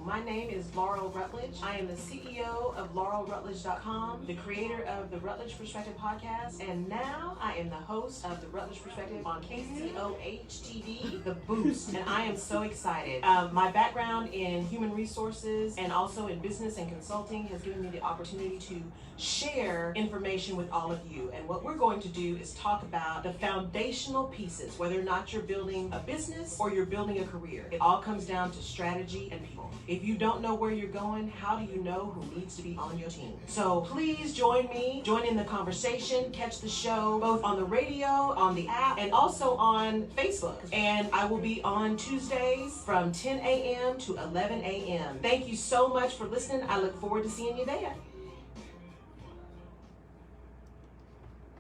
My name is Laurel Rutledge. I am the CEO of LaurelRutledge.com, the creator of the Rutledge Perspective podcast, and now I am the host of the Rutledge Perspective on KCOH-TV, The Boost, and I am so excited. My background in human resources and also in business and consulting has given me the opportunity to share information with all of you, and what we're going to do is talk about the foundational pieces, whether or not you're building a business or you're building a career. It all comes down to strategy and people. If you don't know where you're going, how do you know who needs to be on your team? So please join me, join in the conversation, catch the show both on the radio, on the app, and also on Facebook. And I will be on Tuesdays from 10 a.m. to 11 a.m. Thank you so much for listening. I look forward to seeing you there.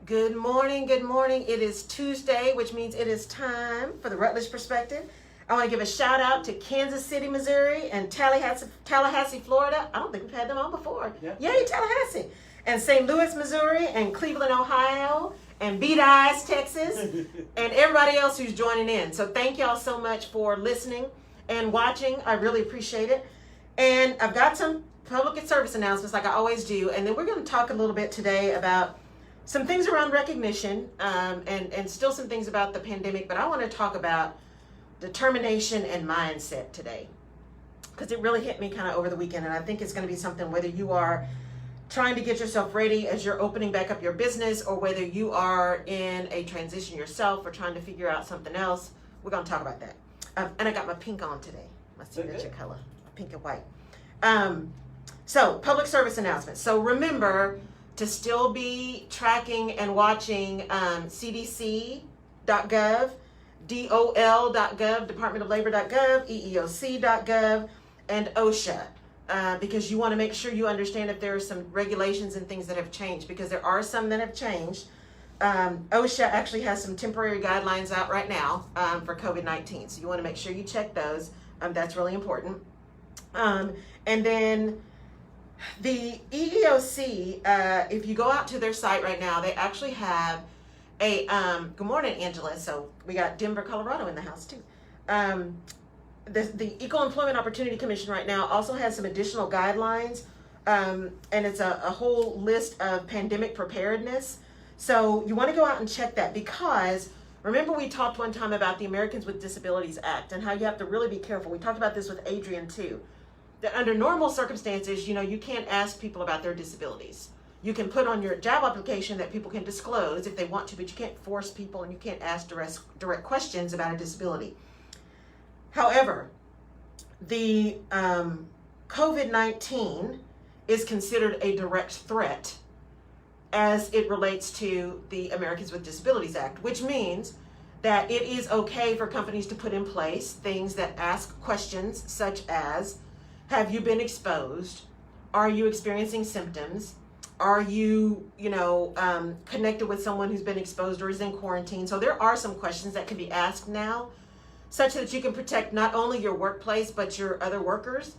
Good morning, good morning. It is Tuesday, which means it is time for the Rutledge Perspective. I want to give a shout out to Kansas City, Missouri, and Tallahassee, Florida. I don't think we've had them on before. Yeah. Yay, Tallahassee. And St. Louis, Missouri, and Cleveland, Ohio, and Beat Eyes, Texas, and everybody else who's joining in. So thank y'all so much for listening and watching. I really appreciate it. And I've got some public service announcements like I always do. And then we're going to talk a little bit today about some things around recognition and still some things about the pandemic. But I want to talk about determination and mindset today, because it really hit me kind of over the weekend, and I think it's going to be something whether you are trying to get yourself ready as you're opening back up your business, or whether you are in a transition yourself or trying to figure out something else. We're going to talk about that. And I got my pink on today, my signature color, pink and white. So public service announcements. So remember to still be tracking and watching CDC.gov, DOL.gov, Department of Labor.gov, EEOC.gov, and OSHA, because you want to make sure you understand if there are some regulations and things that have changed, because there are some that have changed. OSHA actually has some temporary guidelines out right now for COVID-19, so you want to make sure you check those. That's really important. And then the EEOC, if you go out to their site right now, they actually have good morning, Angela. So we got Denver, Colorado in the house too. The Equal Employment Opportunity Commission right now also has some additional guidelines, and it's a whole list of pandemic preparedness. So you want to go out and check that, because remember we talked one time about the Americans with Disabilities Act and how you have to really be careful. We talked about this with Adrian too, that under normal circumstances, you can't ask people about their disabilities. You can put on your job application that people can disclose if they want to, but you can't force people and you can't ask direct questions about a disability. However, the COVID-19 is considered a direct threat as it relates to the Americans with Disabilities Act, which means that it is okay for companies to put in place things that ask questions such as, have you been exposed? Are you experiencing symptoms? Are you, connected with someone who's been exposed or is in quarantine? So there are some questions that can be asked now, such that you can protect not only your workplace, but your other workers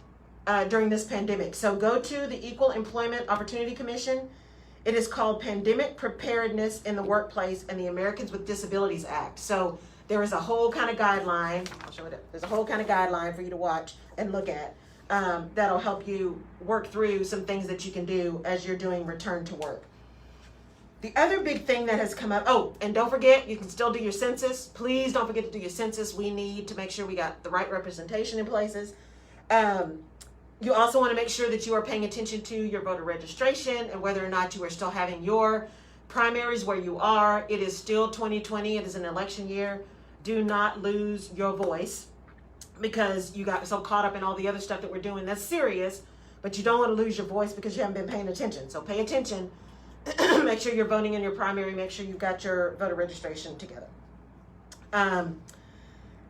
during this pandemic. So go to the Equal Employment Opportunity Commission. It is called Pandemic Preparedness in the Workplace and the Americans with Disabilities Act. So there is a whole kind of guideline. I'll show it. There's a whole kind of guideline for you to watch and look at. That'll help you work through some things that you can do as you're doing return to work. The other big thing that has come up, and don't forget, you can still do your census. Please don't forget to do your census. We need to make sure we got the right representation in places. You also want to make sure that you are paying attention to your voter registration and whether or not you are still having your primaries where you are. It is still 2020. It is an election year. Do not lose your voice, because you got so caught up in all the other stuff that we're doing. That's serious, but you don't want to lose your voice because you haven't been paying attention. So pay attention. Make sure you're voting in your primary. Make sure you've got your voter registration together.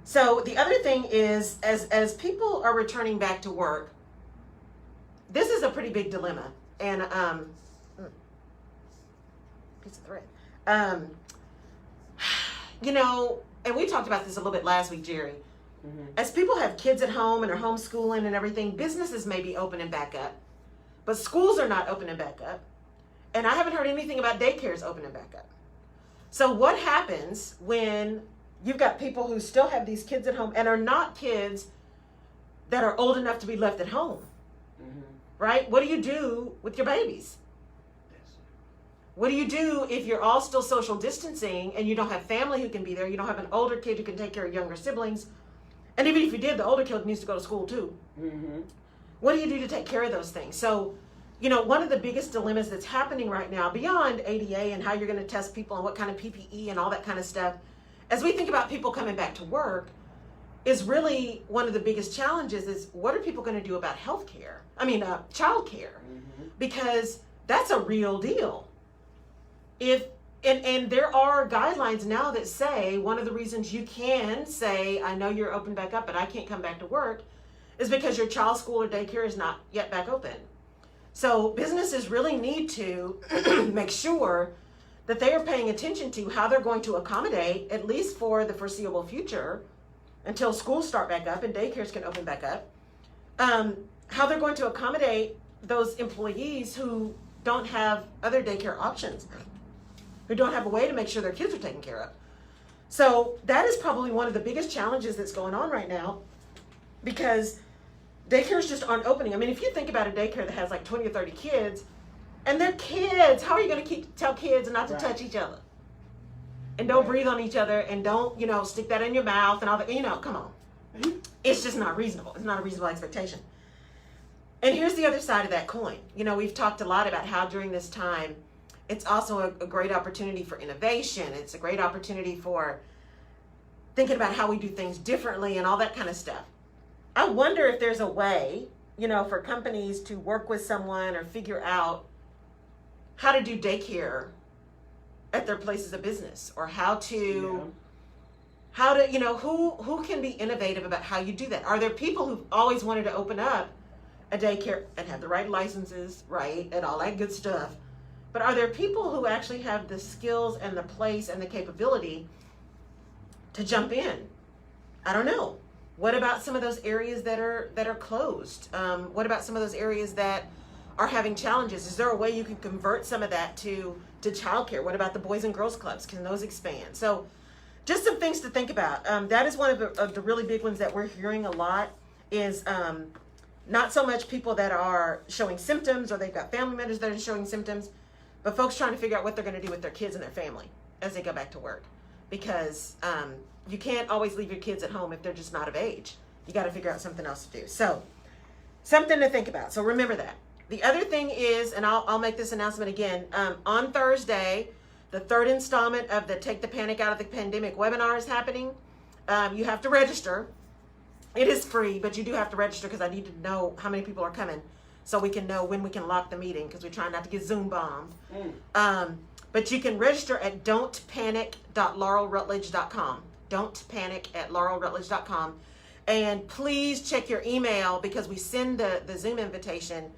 So the other thing is, as people are returning back to work, this is a pretty big dilemma. And piece of thread. And we talked about this a little bit last week, Jerry. As people have kids at home and are homeschooling and everything, businesses may be opening back up, but schools are not opening back up. And I haven't heard anything about daycares opening back up. So what happens when you've got people who still have these kids at home and are not kids that are old enough to be left at home, right? What do you do with your babies? What do you do if you're all still social distancing and you don't have family who can be there? You don't have an older kid who can take care of younger siblings. And even if you did, the older kid needs to go to school too. What do you do to take care of those things? So, you know, one of the biggest dilemmas that's happening right now, beyond ADA and how you're going to test people and what kind of PPE and all that kind of stuff, as we think about people coming back to work, is really one of the biggest challenges is what are people going to do about healthcare? Childcare, because that's a real deal. And there are guidelines now that say one of the reasons you can say, I know you're open back up, but I can't come back to work, is because your child's school or daycare is not yet back open. So businesses really need to make sure that they are paying attention to how they're going to accommodate, at least for the foreseeable future, until schools start back up and daycares can open back up, how they're going to accommodate those employees who don't have other daycare options, who don't have a way to make sure their kids are taken care of. So that is probably one of the biggest challenges that's going on right now, because daycares just aren't opening. I mean, if you think about a daycare that has like 20 or 30 kids, and they're kids, how are you going to tell kids not to touch each other? And don't breathe on each other, and don't, stick that in your mouth and all that, come on. It's just not reasonable. It's not a reasonable expectation. And here's the other side of that coin. We've talked a lot about how during this time, it's also a great opportunity for innovation. It's a great opportunity for thinking about how we do things differently and all that kind of stuff. I wonder if there's a way, for companies to work with someone or figure out how to do daycare at their places of business, or how to, who can be innovative about how you do that? Are there people who've always wanted to open up a daycare and have the right licenses, right, and all that good stuff? But are there people who actually have the skills and the place and the capability to jump in? I don't know. What about some of those areas that are closed? What about some of those areas that are having challenges? Is there a way you can convert some of that to childcare? What about the Boys and Girls Clubs? Can those expand? So just some things to think about. That is one of the really big ones that we're hearing a lot is not so much people that are showing symptoms or they've got family members that are showing symptoms, but folks trying to figure out what they're going to do with their kids and their family as they go back to work. Because you can't always leave your kids at home if they're just not of age. You got to figure out something else to do. So something to think about. So remember that. The other thing is, and I'll make this announcement again, on Thursday, the third installment of the Take the Panic Out of the Pandemic webinar is happening. You have to register. It is free, but you do have to register because I need to know how many people are coming so we can know when we can lock the meeting, because we're trying not to get Zoom bombed. But you can register at don'tpanic.laurelrutledge.com. don'tpanic@laurelrutledge.com. And please check your email, because we send the Zoom invitation,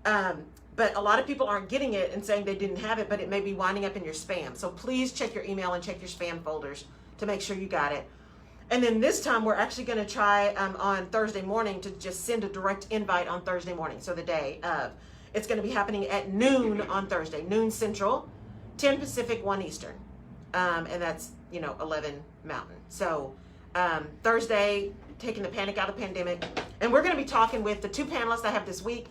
but a lot of people aren't getting it and saying they didn't have it, but it may be winding up in your spam. So please check your email and check your spam folders to make sure you got it. And then this time we're actually going to try on Thursday morning to just send a direct invite on Thursday morning. So the day of. It's going to be happening at noon on Thursday, noon Central, 10 Pacific, 1 Eastern. And that's, 11 Mountain. So Thursday, taking the panic out of the pandemic. And we're going to be talking with the two panelists I have this week.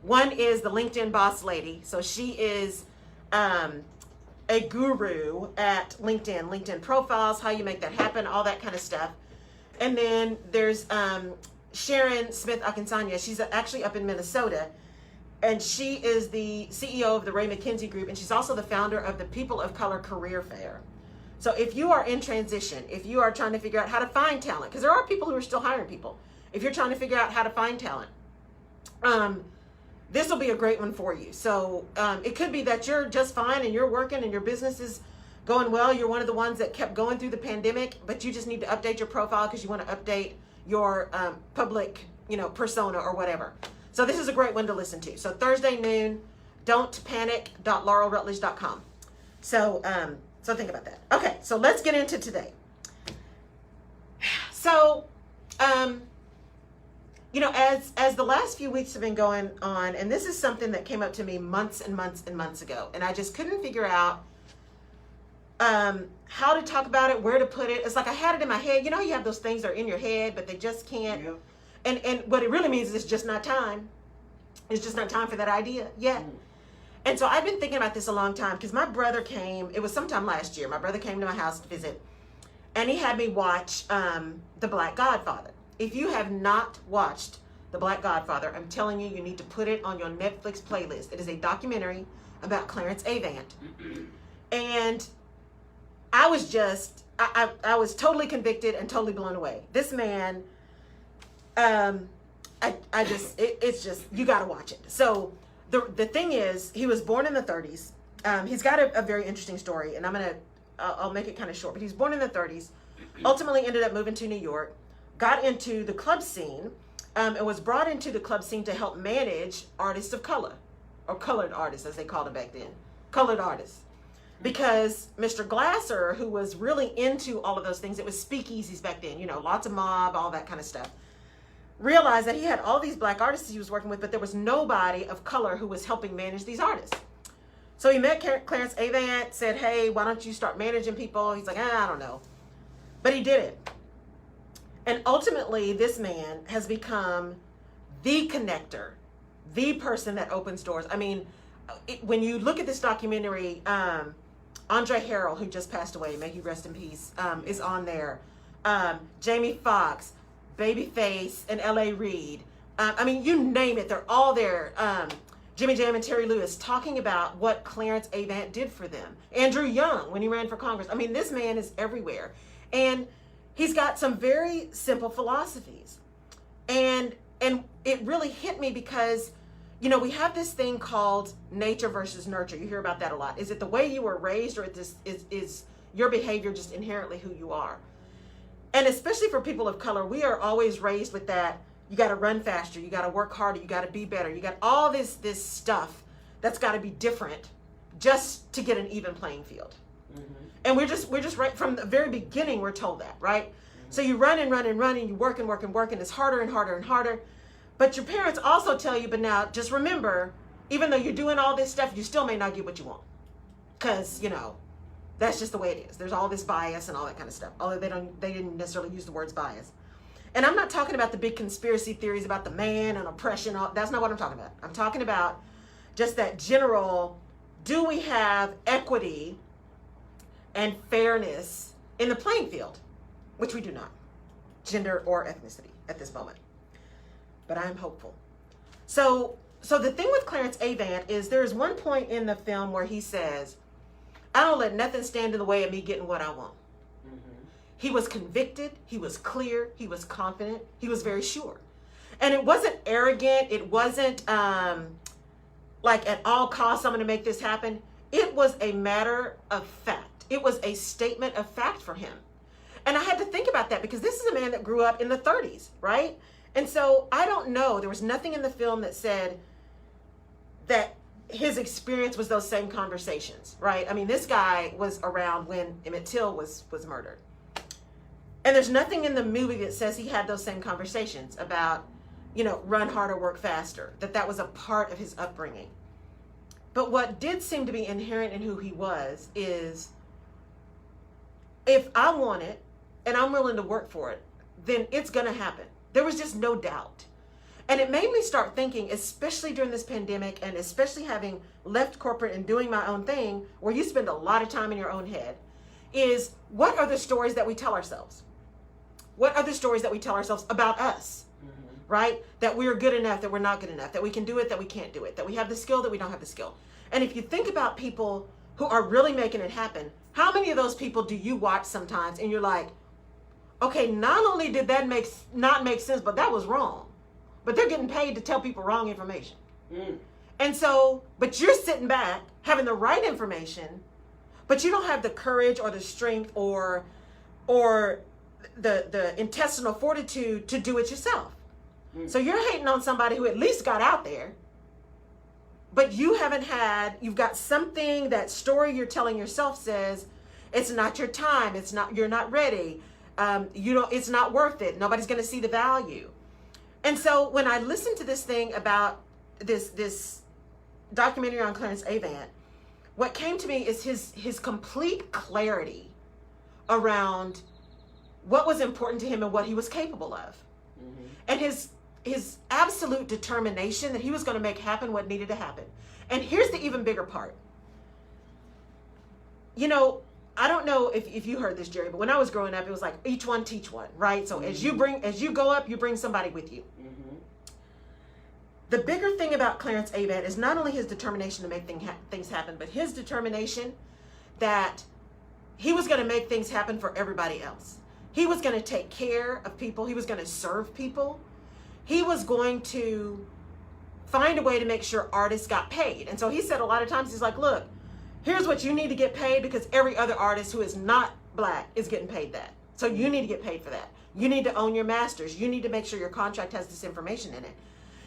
One is the LinkedIn boss lady. So she is a guru at LinkedIn profiles, how you make that happen, all that kind of stuff. And then there's Sharon Smith Akinsanya. She's actually up in Minnesota. And she is the CEO of the Ray McKenzie Group. And she's also the founder of the People of Color Career Fair. So if you are in transition, if you are trying to figure out how to find talent, because there are people who are still hiring people. If you're trying to figure out how to find talent, this will be a great one for you. So it could be that you're just fine and you're working and your business is going well. You're one of the ones that kept going through the pandemic, but you just need to update your profile because you want to update your public, persona or whatever. So this is a great one to listen to. So Thursday noon, don'tpanic.laurelrutledge.com. So think about that. Okay, so let's get into today. So, as the last few weeks have been going on, and this is something that came up to me months and months and months ago, and I just couldn't figure out how to talk about it, where to put it. It's like I had it in my head. You have those things that are in your head, but they just can't. Yep. And what it really means is it's just not time. It's just not time for that idea yet. And so I've been thinking about this a long time because my brother came, it was sometime last year, my brother came to my house to visit, and he had me watch The Black Godfather. If you have not watched The Black Godfather, I'm telling you, you need to put it on your Netflix playlist. It is a documentary about Clarence A. Vant. And I was just, I was totally convicted and totally blown away. This man, it's just, you got to watch it. So the thing is, he was born in the 30s. He's got a very interesting story, and I'll make it kind of short, but he was born in the 30s, ultimately ended up moving to New York, got into the club scene, and was brought into the club scene to help manage artists of color, or colored artists, as they called them back then, colored artists. Because Mr. Glasser, who was really into all of those things, it was speakeasies back then, lots of mob, all that kind of stuff, realized that he had all these black artists he was working with, but there was nobody of color who was helping manage these artists. So he met Clarence A. Vant, said, hey, why don't you start managing people? He's like, I don't know. But he did it. And ultimately, this man has become the connector, the person that opens doors. I mean, when you look at this documentary, Andre Harrell, who just passed away, may he rest in peace, is on there. Jamie Foxx, Babyface, and L.A. Reid. I mean, you name it, they're all there. Jimmy Jam and Terry Lewis talking about what Clarence A. Vant did for them. Andrew Young, when he ran for Congress. I mean, this man is everywhere. And he's got some very simple philosophies. And it really hit me because, we have this thing called nature versus nurture. You hear about that a lot. Is it the way you were raised, or is your behavior just inherently who you are? And especially for people of color, we are always raised with that. You got to run faster. You got to work harder. You got to be better. You got all this stuff that's got to be different just to get an even playing field. And we're just right from the very beginning, we're told that, right? So you run and run and run, and you work and work and work, and it's harder and harder and harder. But your parents also tell you, but now just remember, even though you're doing all this stuff, you still may not get what you want. Because, that's just the way it is. There's all this bias and all that kind of stuff. Although they didn't necessarily use the words bias. And I'm not talking about the big conspiracy theories about the man and oppression. That's not what I'm talking about. I'm talking about just that general, do we have equity and fairness in the playing field? Which we do not. Gender or ethnicity at this moment. But I am hopeful. So the thing with Clarence A. Vant is there's one point in the film where he says, I don't let nothing stand in the way of me getting what I want. He was convicted. He was clear. He was confident. He was very sure. And it wasn't arrogant. It wasn't like at all costs I'm going to make this happen. It was a matter of fact. It was a statement of fact for him. And I had to think about that because this is a man that grew up in the 30s, right? And so I don't know. There was nothing in the film that said that his experience was those same conversations, right? I mean, this guy was around when Emmett Till was murdered. And there's nothing in the movie that says he had those same conversations about, run harder, work faster, that was a part of his upbringing. But what did seem to be inherent in who he was is, if I want it and I'm willing to work for it, then it's going to happen. There was just no doubt. And it made me start thinking, especially during this pandemic and especially having left corporate and doing my own thing, where you spend a lot of time in your own head, is what are the stories that we tell ourselves? What are the stories that we tell ourselves about us, right? That we're good enough, that we're not good enough, that we can do it, that we can't do it, that we have the skill, that we don't have the skill. And if you think about people who are really making it happen, how many of those people do you watch sometimes and you're like, okay, not only did that not make sense, but that was wrong. But they're getting paid to tell people wrong information. And so, but you're sitting back having the right information, but you don't have the courage or the strength or the intestinal fortitude to do it yourself. So you're hating on somebody who at least got out there, but you've got something, that story you're telling yourself says, it's not your time, you're not ready, it's not worth it, nobody's going to see the value. And so when I listened to this thing about this documentary on Clarence A. Vant, what came to me is his complete clarity around what was important to him and what he was capable of. And his absolute determination that he was going to make happen what needed to happen. And here's the even bigger part. You know, I don't know if you heard this, Jerry, but when I was growing up, it was like each one teach one, right? So as you go up, you bring somebody with you. The bigger thing about Clarence A is not only his determination to make things happen, but his determination that he was going to make things happen for everybody else. He was going to take care of people. He was going to serve people. He was going to find a way to make sure artists got paid. And so he said a lot of times, he's like, look, here's what you need to get paid because every other artist who is not black is getting paid that. So you need to get paid for that. You need to own your masters. You need to make sure your contract has this information in it.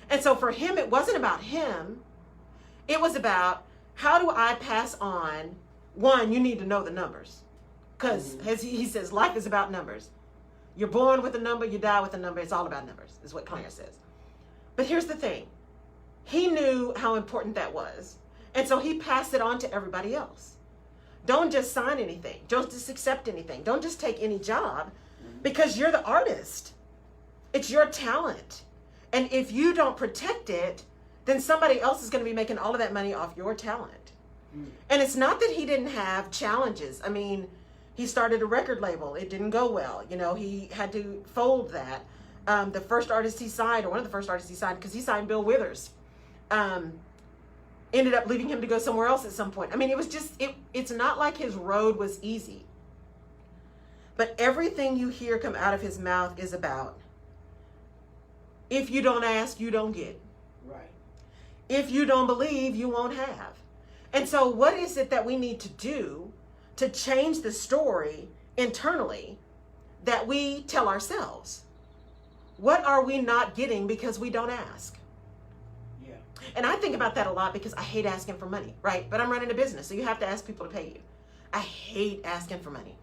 And so for him, it wasn't about him. It was about, how do I pass on? One, you need to know the numbers. Because as he says, life is about numbers. You're born with a number, you die with a number. It's all about numbers, is what Clarence says. But here's the thing. He knew how important that was. And so he passed it on to everybody else. Don't just sign anything. Don't just accept anything. Don't just take any job because you're the artist. It's your talent. And if you don't protect it, then somebody else is going to be making all of that money off your talent. And it's not that he didn't have challenges. I mean, he started a record label. It didn't go well. You know, he had to fold that. The first artist he signed, or one of the first artists he signed, because he signed Bill Withers, ended up leaving him to go somewhere else at some point. I mean, it was just, it's not like his road was easy. But everything you hear come out of his mouth is about, if you don't ask, you don't get. Right. If you don't believe, you won't have. And so what is it that we need to do to change the story internally that we tell ourselves? What are we not getting because we don't ask? Yeah. And I think about that a lot because I hate asking for money, right? But I'm running a business, so you have to ask people to pay you. I hate asking for money.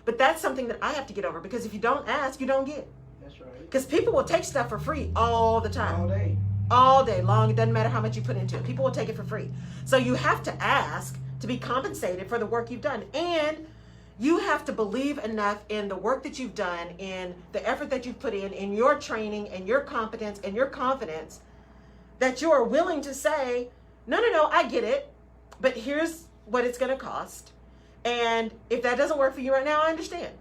But that's something that I have to get over, because if you don't ask, you don't get. That's right. Because people will take stuff for free all the time. All day. All day long. It doesn't matter how much you put into it. People will take it for free. So you have to ask to be compensated for the work you've done. And you have to believe enough in the work that you've done, in the effort that you've put in your training and your competence and your confidence, that you are willing to say, no, I get it, but here's what it's going to cost. And if that doesn't work for you right now, I understand.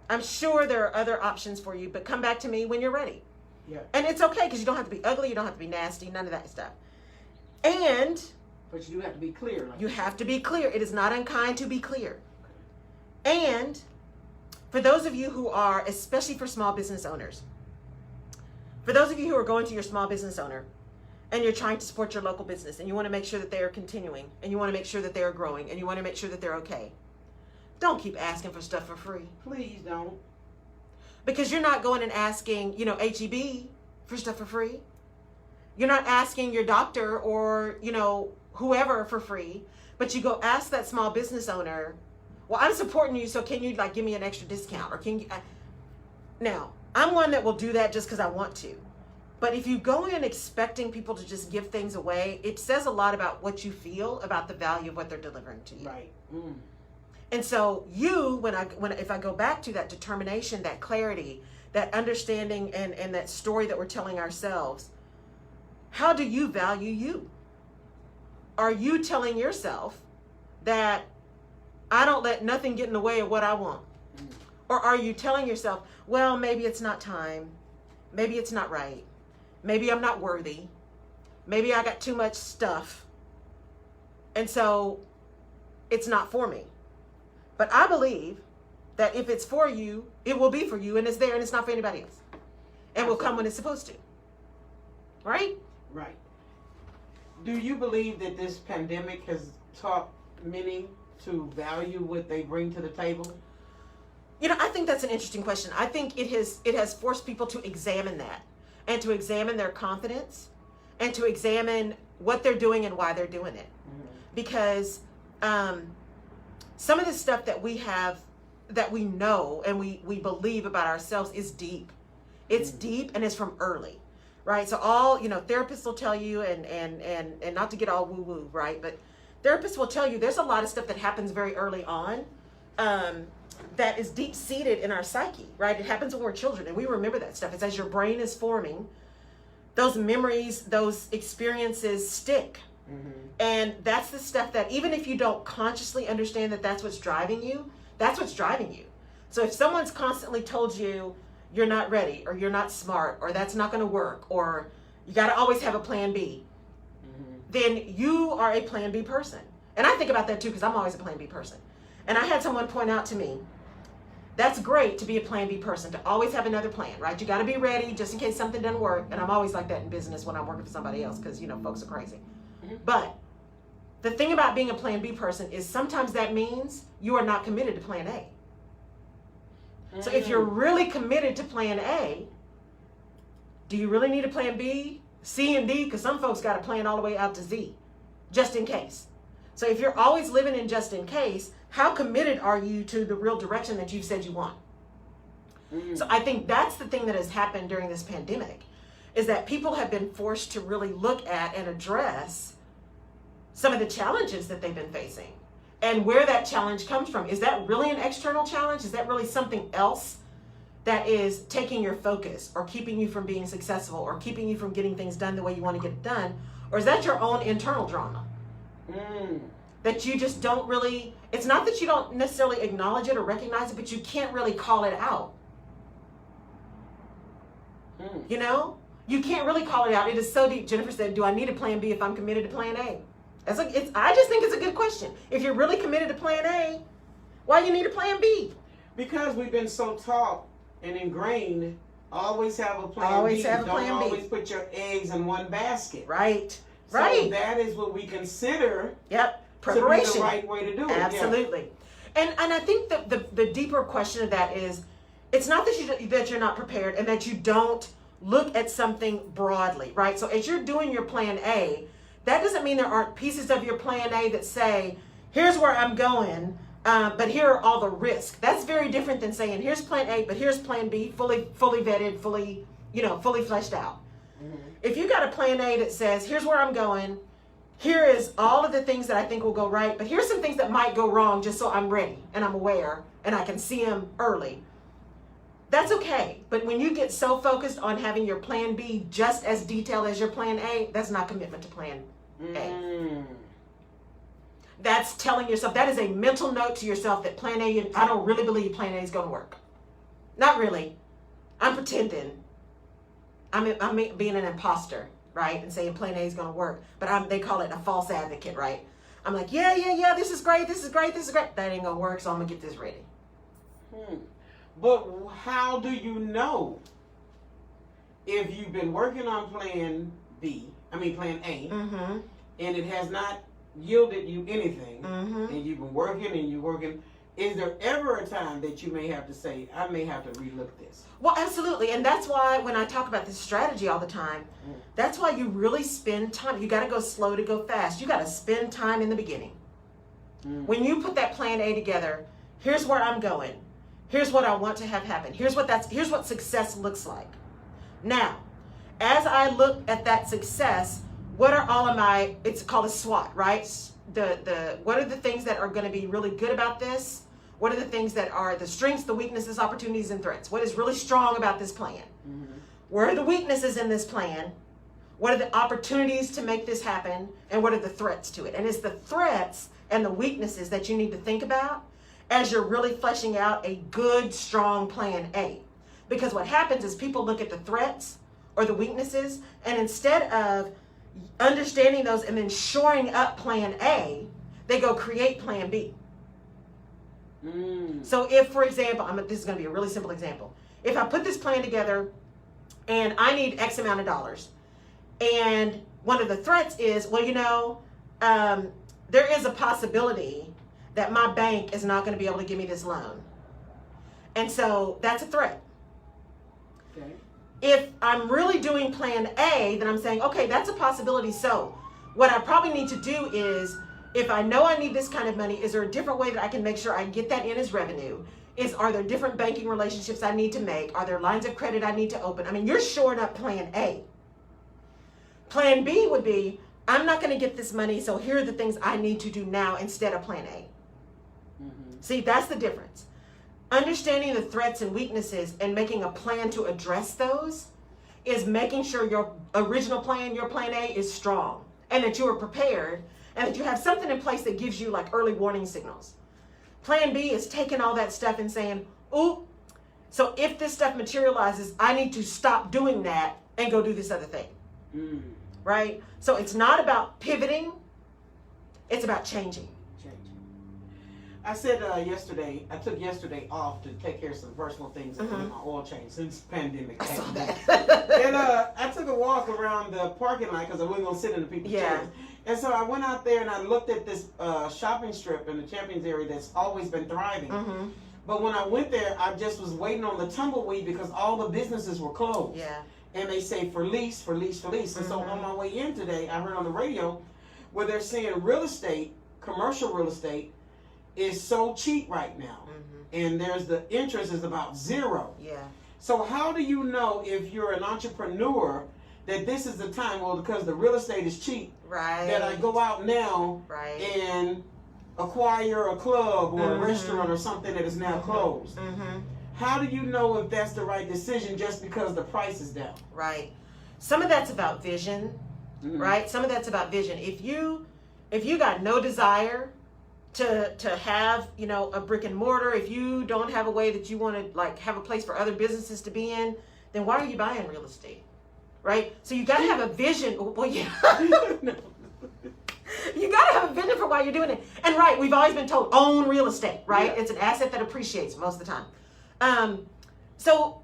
I'm sure there are other options for you, but come back to me when you're ready. Yeah. And it's okay, because you don't have to be ugly, you don't have to be nasty, none of that stuff. And but you do have to be clear. You have to be clear. It is not unkind to be clear. And for those of you who are, especially for small business owners, for those of you who are going to your small business owner and you're trying to support your local business and you want to make sure that they are continuing and you want to make sure that they are growing and you want to make sure that they're okay, don't keep asking for stuff for free. Please don't. Because you're not going and asking, HEB for stuff for free. You're not asking your doctor or, whoever for free, but you go ask that small business owner, well, I'm supporting you, so can you give me an extra discount? Or can you? Now, I'm one that will do that just because I want to. But if you go in expecting people to just give things away, it says a lot about what you feel about the value of what they're delivering to you. Right. And so if I go back to that determination, that clarity, that understanding, and that story that we're telling ourselves, how do you value you? Are you telling yourself that I don't let nothing get in the way of what I want? Or are you telling yourself, well, maybe it's not time. Maybe it's not right. Maybe I'm not worthy. Maybe I got too much stuff. And so it's not for me. But I believe that if it's for you, it will be for you, and it's there, and it's not for anybody else. And will come when it's supposed to. Right? Right. Do you believe that this pandemic has taught many to value what they bring to the table? I think that's an interesting question. I think it has forced people to examine that, and to examine their confidence, and to examine what they're doing and why they're doing it. Because some of the stuff that we have, that we know and we believe about ourselves is deep. It's deep, and it's from early, right? So all, therapists will tell you, and not to get all woo-woo, right? But therapists will tell you there's a lot of stuff that happens very early on that is deep seated in our psyche, right? It happens when we're children, and we remember that stuff. It's as your brain is forming, those memories, those experiences stick. And that's the stuff that even if you don't consciously understand that that's what's driving you, that's what's driving you. So if someone's constantly told you you're not ready, or you're not smart, or that's not going to work, or you got to always have a plan B, then you are a plan B person. And I think about that too, because I'm always a plan B person. And I had someone point out to me, that's great to be a plan B person, to always have another plan, right? You got to be ready just in case something doesn't work. And I'm always like that in business when I'm working for somebody else, because, folks are crazy. But the thing about being a plan B person is sometimes that means you are not committed to plan A. So if you're really committed to plan A, do you really need a plan B, C, and D? Because some folks got a plan all the way out to Z, just in case. So if you're always living in just in case, how committed are you to the real direction that you've said you want? So I think that's the thing that has happened during this pandemic, is that people have been forced to really look at and address some of the challenges that they've been facing, and where that challenge comes from. Is that really an external challenge? Is that really something else that is taking your focus, or keeping you from being successful, or keeping you from getting things done the way you want to get it done? Or is that your own internal drama? That you just don't really, it's not that you don't necessarily acknowledge it or recognize it, but you can't really call it out. You can't really call it out. It is so deep. Jennifer said, do I need a plan B if I'm committed to plan A? I just think it's a good question. If you're really committed to plan A, why do you need a plan B? Because we've been so taught and ingrained, always have a plan Always B. have a plan Don't B. always put your eggs in one basket. Right. So that is what we consider preparation. to be the right way to do it. Absolutely. And I think that the deeper question of that is, it's not that you're not prepared and that you don't look at something broadly, right? So as you're doing your plan A, that doesn't mean there aren't pieces of your plan A that say, here's where I'm going, but here are all the risks. That's very different than saying, here's plan A, but here's plan B, fully vetted, fully fleshed out. If you got a plan A that says, here's where I'm going, here is all of the things that I think will go right, but here's some things that might go wrong, just so I'm ready and I'm aware and I can see them early. That's okay. But when you get so focused on having your plan B just as detailed as your plan A, that's not commitment to plan A. That's telling yourself, that is a mental note to yourself that plan A, I don't really believe plan A is going to work. Not really. I'm pretending. I'm being an imposter, right? And saying plan A is going to work. But they call it a false advocate, right? I'm like, yeah, this is great. That ain't going to work, so I'm going to get this ready. But how do you know if you've been working on plan A, and it has not yielded you anything, and you've been working, is there ever a time that you may have to say, I may have to relook this? Well, absolutely. And that's why when I talk about this strategy all the time, that's why you really spend time. You got to go slow to go fast. You got to spend time in the beginning. When you put that plan A together, here's where I'm going. Here's what I want to have happen. Here's what success looks like. Now, as I look at that success, what are all of my, it's called a SWOT, right? What are the things that are going to be really good about this? What are the things that are the strengths, the weaknesses, opportunities, and threats? What is really strong about this plan? Where are the weaknesses in this plan? What are the opportunities to make this happen? And what are the threats to it? And it's the threats and the weaknesses that you need to think about as you're really fleshing out a good, strong plan A. Because what happens is people look at the threats or the weaknesses, and instead of understanding those and then shoring up plan A, they go create plan B. So if, for example, this is going to be a really simple example. If I put this plan together and I need X amount of dollars, and one of the threats is, there is a possibility that my bank is not going to be able to give me this loan. And so that's a threat. Okay. If I'm really doing plan A, then I'm saying, okay, that's a possibility. So what I probably need to do is, if I know I need this kind of money, is there a different way that I can make sure I get that in as revenue? Are there different banking relationships I need to make? Are there lines of credit I need to open? You're shoring up plan A. Plan B would be, I'm not going to get this money, so here are the things I need to do now instead of plan A. See, that's the difference. Understanding the threats and weaknesses and making a plan to address those is making sure your original plan, your plan A, is strong and that you are prepared and that you have something in place that gives you like early warning signals. Plan B is taking all that stuff and saying, ooh, so if this stuff materializes, I need to stop doing that and go do this other thing. Right? So it's not about pivoting, it's about changing. I said yesterday, I took yesterday off to take care of some personal things in my oil change since the pandemic. I saw that. And I took a walk around the parking lot because I wasn't going to sit in the people's chairs. And so I went out there and I looked at this shopping strip in the Champions area that's always been thriving. But when I went there, I just was waiting on the tumbleweed because all the businesses were closed. Yeah. And they say for lease, for lease, for lease. And so on my way in today, I heard on the radio where they're saying real estate, commercial real estate, is so cheap right now. And there's the interest is about zero. Yeah. So how do you know if you're an entrepreneur that this is the time, well, because the real estate is cheap, that I go out now and acquire a club or a restaurant or something that is now closed? How do you know if that's the right decision just because the price is down? Right. Some of that's about vision, right? Some of that's about vision. If you got no desire to have, you know, a brick and mortar, if you don't have a way that you want to like have a place for other businesses to be in, then why are you buying real estate? Right? So you got to have a vision. Well, yeah. You got to have a vision for why you're doing it. And right, we've always been told own real estate, right? Yeah. It's an asset that appreciates most of the time. So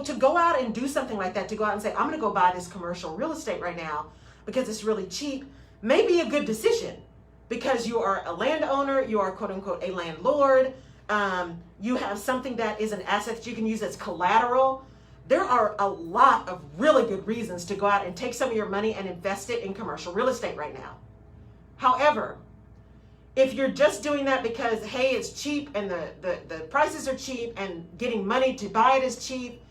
to go out and do something like that, to go out and say, I'm going to go buy this commercial real estate right now because it's really cheap, may be a good decision. Because you are a landowner, you are quote unquote a landlord, you have something that is an asset that you can use as collateral. There are a lot of really good reasons to go out and take some of your money and invest it in commercial real estate right now. However, if you're just doing that because, hey, it's cheap and the prices are cheap and getting money to buy it is cheap,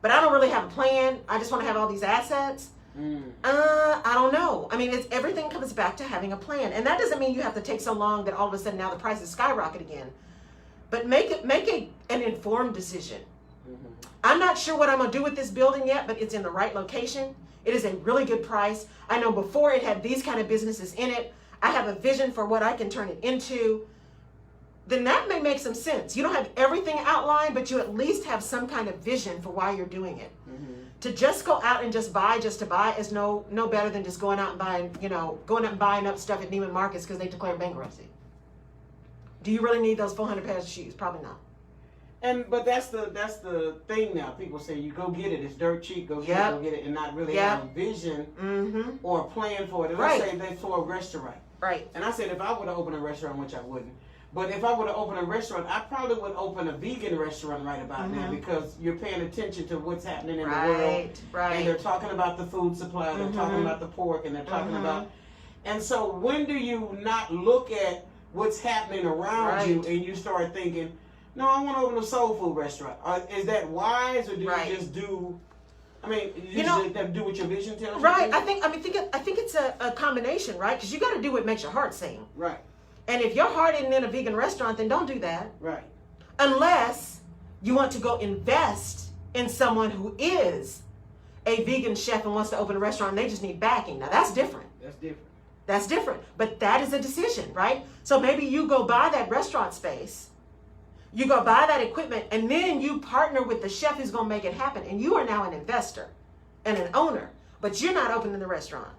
but I don't really have a plan, I just want to have all these assets, I don't know. I mean, everything comes back to having a plan. And that doesn't mean you have to take so long that all of a sudden now the prices skyrocket again. But make an informed decision. I'm not sure what I'm going to do with this building yet, but it's in the right location. It is a really good price. I know before it had these kind of businesses in it. I have a vision for what I can turn it into. Then that may make some sense. You don't have everything outlined, but you at least have some kind of vision for why you're doing it. To just go out and just to buy is no better than just going out and buying up stuff at Neiman Marcus because they declare bankruptcy. Do you really need those 400 pairs of shoes? Probably not. But that's the thing now. People say you go get it. It's dirt cheap. Go get it, and not really have a vision or a plan for it. And I say that for a restaurant. Right. And I said if I would have opened a restaurant, which I wouldn't. But if I would have opened a restaurant, I probably would open a vegan restaurant right about now because you're paying attention to what's happening in the world. And they're talking about the food supply, they're talking about the pork, and they're talking about... And so when do you not look at what's happening around you and you start thinking, no, I want to open a soul food restaurant? Is that wise, or do you just do... I mean, you just do what your vision tells you? Right. I think it's a combination, right? Because you got to do what makes your heart sing. Right. And if your heart isn't in a vegan restaurant, then don't do that. Right. Unless you want to go invest in someone who is a vegan chef and wants to open a restaurant and they just need backing. Now that's different. That's different. But that is a decision, right? So maybe you go buy that restaurant space, you go buy that equipment, and then you partner with the chef who's going to make it happen. And you are now an investor and an owner, but you're not opening the restaurant.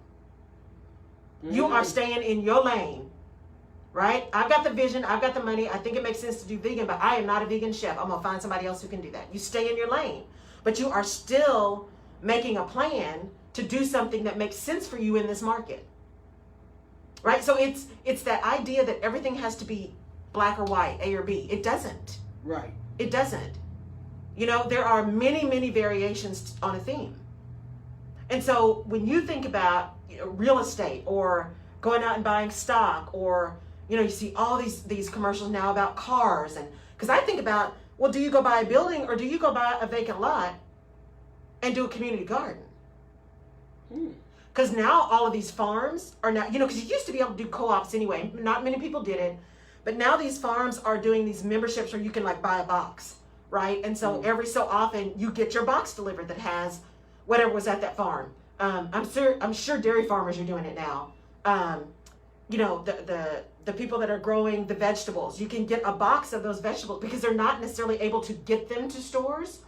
You are staying in your lane. Right? I've got the vision. I've got the money. I think it makes sense to do vegan, but I am not a vegan chef. I'm going to find somebody else who can do that. You stay in your lane, but you are still making a plan to do something that makes sense for you in this market. Right? So it's that idea that everything has to be black or white, A or B. It doesn't. Right. It doesn't. You know, there are many, many variations on a theme. And so when you think about real estate or going out and buying stock, or you see all these commercials now about cars, and because I think about, well, do you go buy a building or do you go buy a vacant lot and do a community garden? Because now all of these farms are now, because you used to be able to do co-ops anyway. Not many people did it, But now these farms are doing these memberships where you can like buy a box, right? And so every so often you get your box delivered that has whatever was at that farm. I'm sure dairy farmers are doing it now. You know, the people that are growing the vegetables, you can get a box of those vegetables because they're not necessarily able to get them to stores.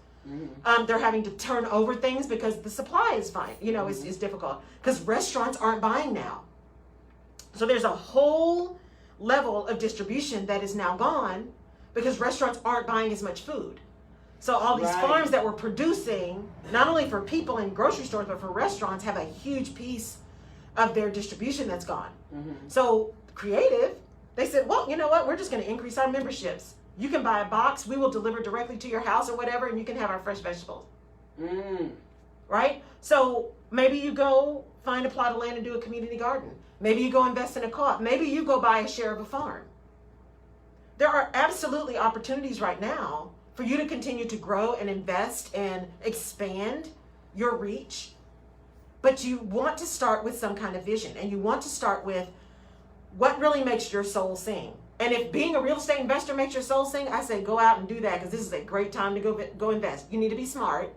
They're having to turn over things because the supply is fine, you know, is difficult because restaurants aren't buying now. So there's a whole level of distribution that is now gone because restaurants aren't buying as much food. So all these farms that were producing, not only for people in grocery stores, but for restaurants, have a huge piece of their distribution that's gone. So creative, they said, well, you know what? We're just going to increase our memberships. You can buy a box. We will deliver directly to your house or whatever, and you can have our fresh vegetables. Right? So maybe you go find a plot of land and do a community garden. Maybe you go invest in a co-op. Maybe you go buy a share of a farm. There are absolutely opportunities right now for you to continue to grow and invest and expand your reach. But you want to start with some kind of vision, and you want to start with what really makes your soul sing. And if being a real estate investor makes your soul sing, I say go out and do that, because this is a great time to go invest. You need to be smart.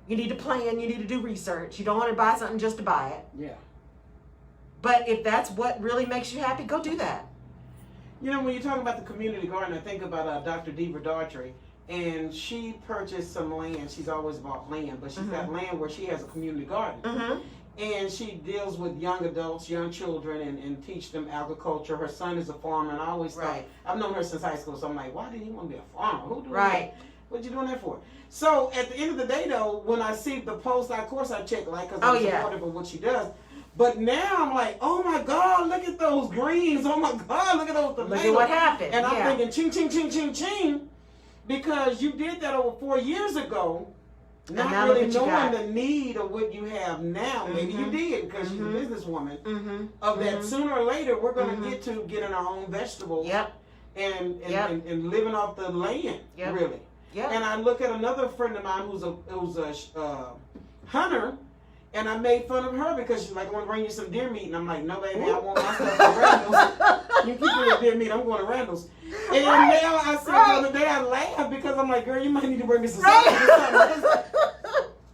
You need to plan. You need to do research. You don't want to buy something just to buy it. Yeah. But if that's what really makes you happy, go do that. You know, when you're talking about the community garden, I think about Dr. Deva Daughtry, and she purchased some land. She's always bought land, but she's got land where she has a community garden. And she deals with young adults, young children, and teach them agriculture. Her son is a farmer, and I always thought, I've known her since high school, so I'm like, why did he want to be a farmer? Who do that? What you doing that for? So at the end of the day, though, when I see the post, of course I check, like, because I'm supportive of what she does. But now I'm like, oh my God, look at those greens. Oh my God, look at those tomatoes. Look at what happened. And I'm thinking, ching, ching, ching, ching, ching. Because you did that over 4 years ago, not really knowing the need of what you have now. Maybe you did because she's a businesswoman. Of that, sooner or later, we're going to get to getting our own vegetables and living off the land, really. And I look at another friend of mine who's a hunter. And I made fun of her because she's like, I want to bring you some deer meat. And I'm like, no, baby, I want my stuff at Randall's. You keep your deer meat, I'm going to Randall's. And now I said the other day, I laughed because I'm like, girl, you might need to bring me some stuff.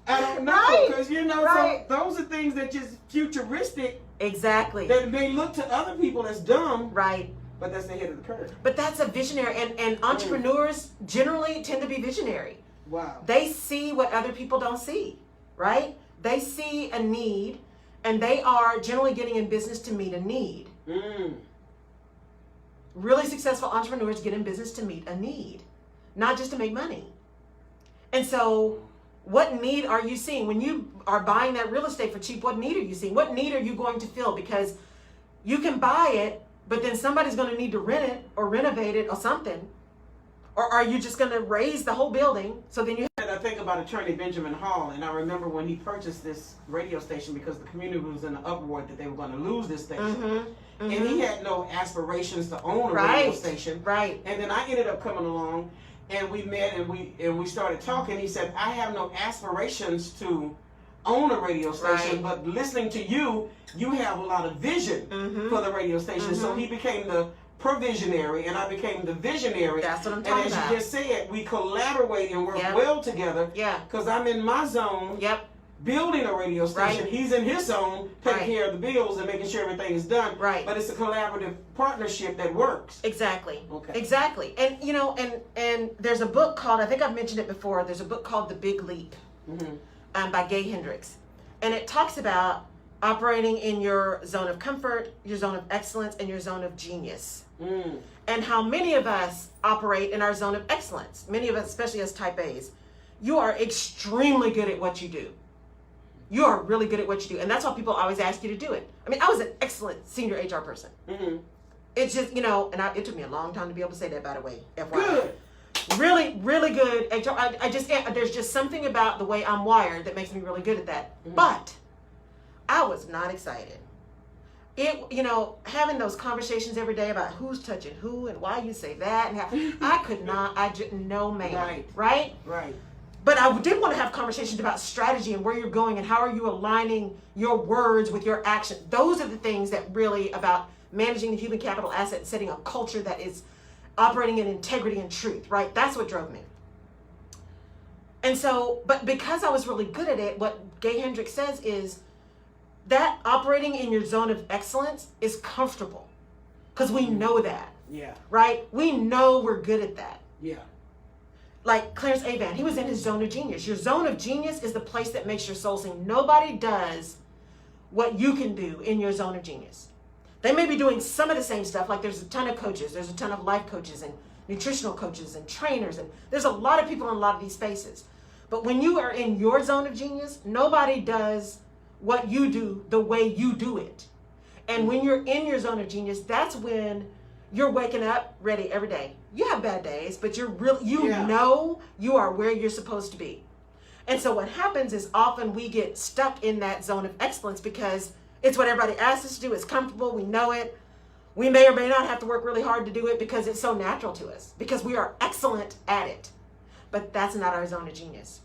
I don't know. Because, you know, so those are things that just futuristic. Exactly. That may look to other people as dumb. Right. But that's the head of the curve. But that's a visionary. And entrepreneurs generally tend to be visionary. Wow. They see what other people don't see. Right? They see a need, and they are generally getting in business to meet a need. Really successful entrepreneurs get in business to meet a need, not just to make money. And so what need are you seeing? When you are buying that real estate for cheap, what need are you seeing? What need are you going to fill? Because you can buy it, but then somebody's going to need to rent it or renovate it or something. Or are you just going to raise the whole building so then you... I think about Attorney Benjamin Hall, and I remember when he purchased this radio station because the community was in an uproar that they were going to lose this station. And he had no aspirations to own a radio station. And then I ended up coming along, and we met, and we started talking. He said, I have no aspirations to own a radio station, but listening to you, you have a lot of vision for the radio station. So he became the provisionary, and I became the visionary. That's what I'm talking about. And as you just said, we collaborate and work well together. Because I'm in my zone building a radio station. He's in his zone taking care of the bills and making sure everything is done. But it's a collaborative partnership that works. Exactly. Exactly. And you know, and there's a book called, I think I've mentioned it before, there's a book called The Big Leap by Gay Hendricks. And it talks about operating in your zone of comfort, your zone of excellence, and your zone of genius. And how many of us operate in our zone of excellence. Many of us, especially as type A's, you are extremely good at what you do. You are really good at what you do. And that's why people always ask you to do it. I mean, I was an excellent senior HR person. It's just, you know, and it took me a long time to be able to say that, by the way. FYI. Good. Really, really good HR. There's just something about the way I'm wired that makes me really good at that. But I was not excited. You know, having those conversations every day about who's touching who and why you say that and how, I could not, I didn't know, man. Right. But I did want to have conversations about strategy and where you're going and how are you aligning your words with your action. Those are the things that really about managing the human capital asset, and setting a culture that is operating in integrity and truth, right? That's what drove me. And so, but because I was really good at it, what Gay Hendricks says is that operating in your zone of excellence is comfortable because we know that. Yeah. Right? We know we're good at that. Yeah. Like Clarence A, he was in his zone of genius. Your zone of genius is the place that makes your soul sing. Nobody does what you can do in your zone of genius. They may be doing some of the same stuff, like there's a ton of coaches, there's a ton of life coaches and nutritional coaches and trainers, and there's a lot of people in a lot of these spaces. But when you are in your zone of genius, nobody does what you do the way you do it. And when you're in your zone of genius, that's when you're waking up ready every day. You have bad days, but you're really, you know you are where you're supposed to be. And so what happens is often we get stuck in that zone of excellence because it's what everybody asks us to do. It's comfortable. We know it. We may or may not have to work really hard to do it because it's so natural to us, because we are excellent at it. But that's not our zone of genius.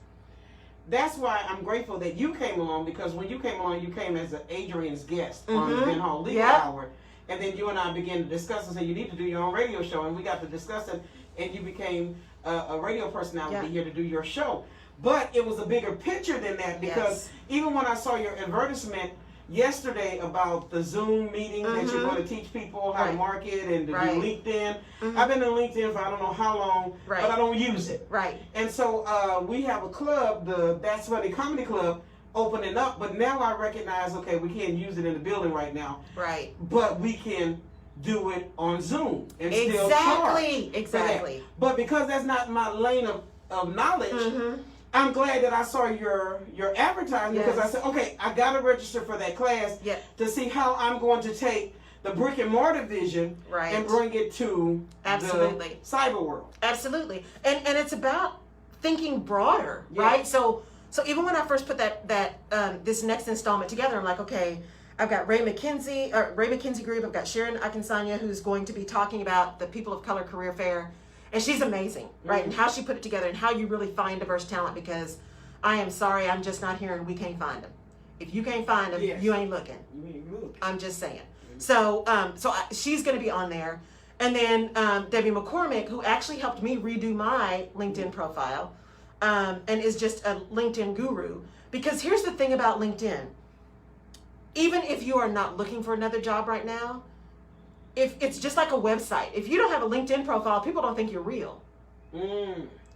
That's why I'm grateful that you came along, because when you came along, you came as Adrian's guest on the Ben Hall Legal Hour. And then you and I began to discuss and say, you need to do your own radio show. And we got to discuss it, and you became a radio personality here to do your show. But it was a bigger picture than that, because even when I saw your advertisement yesterday about the Zoom meeting that you're going to teach people how to market and to do LinkedIn. I've been in LinkedIn for I don't know how long, but I don't use it. And so we have a club, the That's Funny Comedy Club, opening up, but now I recognize, okay, we can't use it in the building right now. But we can do it on Zoom and still charge. Exactly. But because that's not my lane of knowledge, I'm glad that I saw your advertisement, because I said, okay, I got to register for that class to see how I'm going to take the brick and mortar vision and bring it to the cyber world. Absolutely. And it's about thinking broader, right? So even when I first put this next installment together, I'm like, okay, I've got Ray McKenzie Group. I've got Sharon Akinsanya, who's going to be talking about the People of Color Career Fair. And she's amazing, right? And how she put it together and how you really find diverse talent, because I am sorry, I'm just not here and we can't find them. If you can't find them, you ain't looking. I'm just saying. So she's going to be on there. And then Debbie McCormick, who actually helped me redo my LinkedIn profile, and is just a LinkedIn guru. Because here's the thing about LinkedIn. Even if you are not looking for another job right now, if it's just like a website. If you don't have a LinkedIn profile, people don't think you're real.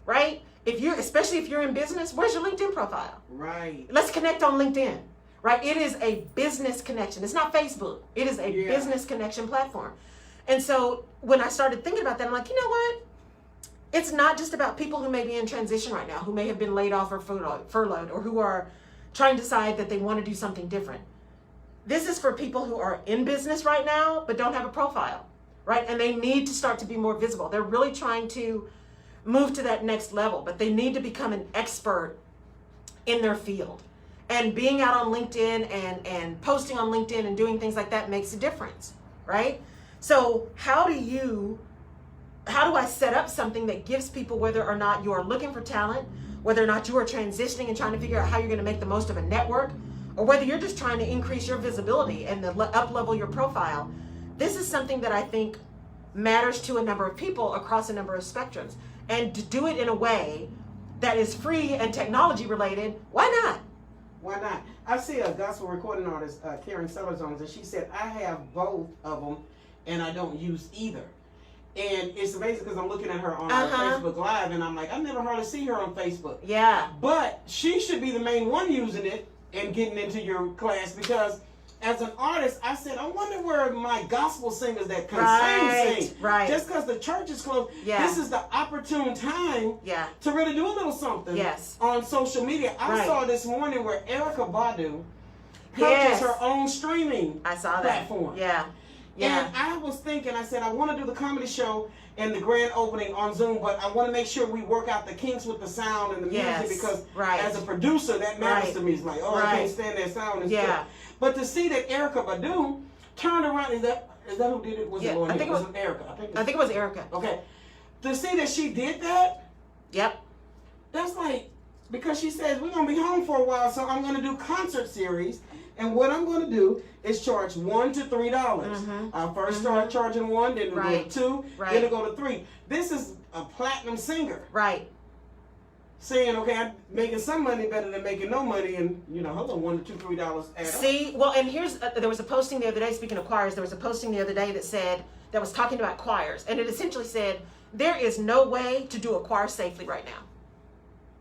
Right? Especially if you're in business, where's your LinkedIn profile? Right. Let's connect on LinkedIn. Right? It is a business connection. It's not Facebook. It is a business connection platform. And so when I started thinking about that, I'm like, you know what? It's not just about people who may be in transition right now, who may have been laid off or furloughed, or who are trying to decide that they want to do something different. This is for people who are in business right now, but don't have a profile, right? And they need to start to be more visible. They're really trying to move to that next level, but they need to become an expert in their field. And being out on LinkedIn and posting on LinkedIn and doing things like that makes a difference, right? So how do I set up something that gives people, whether or not you are looking for talent, whether or not you are transitioning and trying to figure out how you're going to make the most of a network, or whether you're just trying to increase your visibility and up-level your profile. This is something that I think matters to a number of people across a number of spectrums. And to do it in a way that is free and technology related, why not? Why not? I see a gospel recording artist, Karen Sellers-Jones, and she said, I have both of them and I don't use either. And it's amazing because I'm looking at her on her Facebook Live, and I'm like, I never hardly see her on Facebook. But she should be the main one using it and getting into your class, because as an artist, I said, I wonder where my gospel singers that can sing. Just because the church is closed, this is the opportune time to really do a little something on social media. I saw this morning where Erykah Badu purchased her own streaming platform. And I was thinking, I said, I want to do the comedy show and the grand opening on Zoom, but I want to make sure we work out the kinks with the sound and the music, because as a producer, that matters to me. It's like, I can't stand that sound and stuff. But to see that Erykah Badu turned around, is that who did it? Was it Lauren? I think it was Erykah. I think it was Erykah. Okay. To see that she did that, that's like, Because she says, we're going to be home for a while, so I'm going to do concert series. And what I'm going to do is charge $1 to $3. Mm-hmm. I'll first start charging $1, then it'll go to $2, then it'll go to $3. This is a platinum singer. Right. Saying, okay, I'm making some money better than making no money, and, hold on, $1 to $2, $3 add up. See, well, and here's, there was a posting the other day, speaking of choirs, there was a posting the other day that was talking about choirs, and it essentially said, there is no way to do a choir safely right now.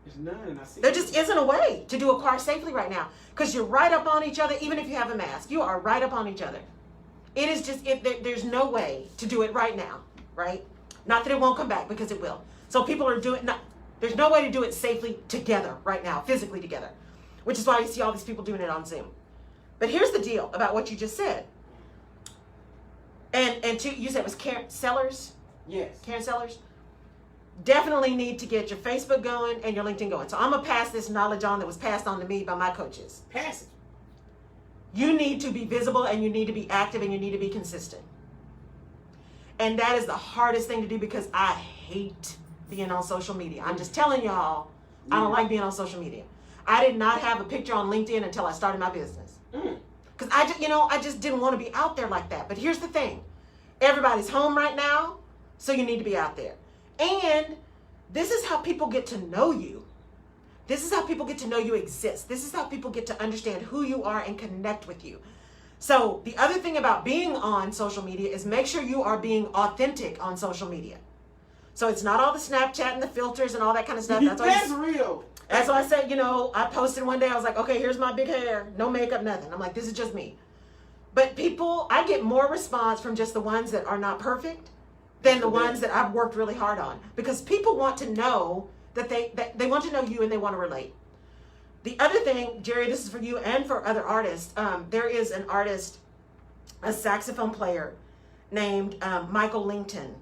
There's none, I see. There just isn't a way to do a choir safely right now, because you're right up on each other, even if you have a mask. You are right up on each other. It is just, there's no way to do it right now, right? Not that it won't come back, because it will. So people are doing, there's no way to do it safely together right now, physically together, which is why you see all these people doing it on Zoom. But here's the deal about what you just said. And you said it was Karen Sellers? Yes. Karen Sellers? Definitely need to get your Facebook going and your LinkedIn going. So I'm going to pass this knowledge on that was passed on to me by my coaches. Pass it. You need to be visible, and you need to be active, and you need to be consistent. And that is the hardest thing to do, because I hate being on social media. I'm just telling y'all, I don't like being on social media. I did not have a picture on LinkedIn until I started my business. Because I just didn't want to be out there like that. But here's the thing. Everybody's home right now, so you need to be out there. And this is how people get to know you. This is how people get to know you exist. This is how people get to understand who you are and connect with you. So the other thing about being on social media is make sure you are being authentic on social media. So it's not all the Snapchat and the filters and all that kind of stuff. That's real. That's why I said, I posted one day, I was like, okay, here's my big hair, no makeup, nothing. I'm like, this is just me. But people, I get more response from just the ones that are not perfect than the ones that I've worked really hard on. Because people want to know that they want to know you, and they want to relate. The other thing, Jerry, this is for you and for other artists. There is an artist, a saxophone player named Michael Lington,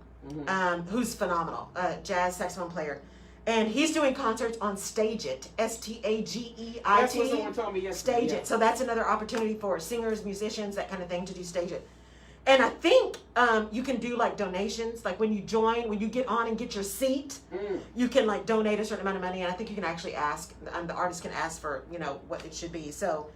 who's phenomenal, jazz saxophone player. And he's doing concerts on Stage It, STAGEIT. That's what someone told me yesterday. Stage It. So that's another opportunity for singers, musicians, that kind of thing, to do Stage It. And I think you can do like donations, like when you get on and get your seat, you can like donate a certain amount of money. And I think you can actually ask, the artist can ask for, what it should be. So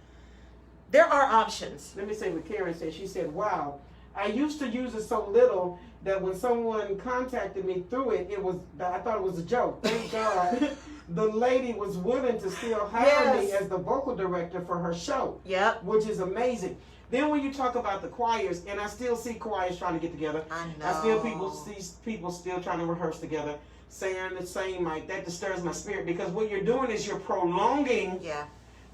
there are options. Let me say what Karen said. She said, wow, I used to use it so little that when someone contacted me through it, I thought it was a joke. Thank God the lady was willing to still hire me as the vocal director for her show. Yep. Which is amazing. Then when you talk about the choirs, and I still see choirs trying to get together. I know. I still see people still trying to rehearse together, saying the same mic. That disturbs my spirit, because what you're doing is you're prolonging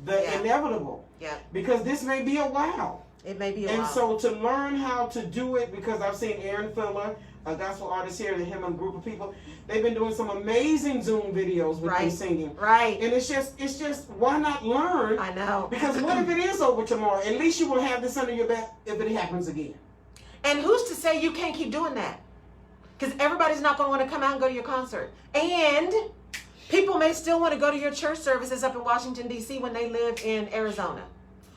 the inevitable. Yeah. Because this may be a while. It may be a while. And so to learn how to do it, because I've seen Aaron Filler, a gospel artist here, and him and a group of people, they've been doing some amazing Zoom videos with them singing. Right. And it's just, why not learn? I know. Because what if it is over tomorrow? At least you will have this under your back if it happens again. And who's to say you can't keep doing that? Because everybody's not going to want to come out and go to your concert. And people may still want to go to your church services up in Washington, D.C. when they live in Arizona.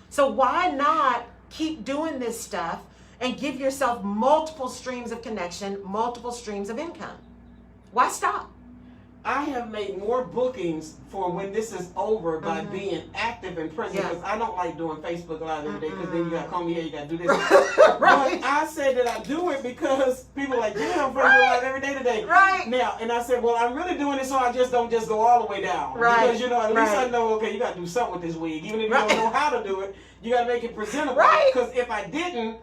So why not keep doing this stuff and give yourself multiple streams of connection, multiple streams of income? Why stop? I have made more bookings for when this is over by being active and present, because I don't like doing Facebook Live every day, because then you got to come here, you got to do this. But I said that I do it because people are like, yeah, I'm Facebook Live every day today. Right. Now, and I said, well, I'm really doing it so I just don't just go all the way down. Because, at least I know, okay, you got to do something with this wig. Even if you don't know how to do it, you got to make it presentable. Right. Because if I didn't,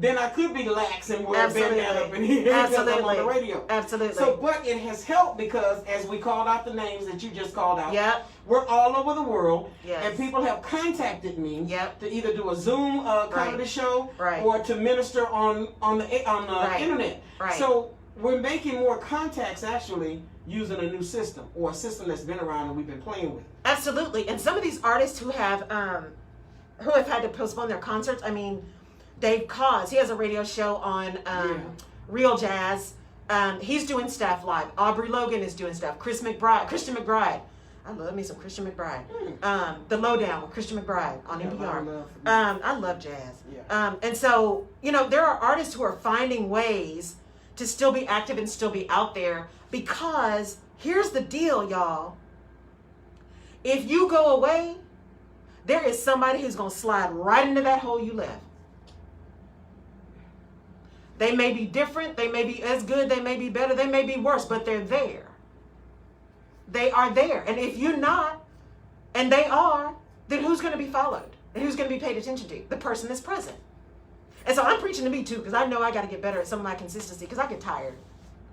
then I could be lax and wear a bandana up in here because I'm on the radio. Absolutely. So, but it has helped because as we called out the names that you just called out, we're all over the world, and people have contacted me to either do a Zoom comedy show or to minister on the internet. Right. So we're making more contacts actually using a new system, or a system that's been around and we've been playing with. Absolutely. And some of these artists who have had to postpone their concerts, I mean, Dave Cause, he has a radio show on Real Jazz. He's doing stuff live. Aubrey Logan is doing stuff. Christian McBride. I love me some Christian McBride. The Lowdown with Christian McBride on NPR. I love jazz. And so, there are artists who are finding ways to still be active and still be out there, because here's the deal, y'all. If you go away, there is somebody who's going to slide right into that hole you left. They may be different. They may be as good. They may be better. They may be worse, but they're there. They are there. And if you're not, and they are, then who's going to be followed? And who's going to be paid attention to? The person that's present. And so I'm preaching to me too, because I know I got to get better at some of my consistency, because I get tired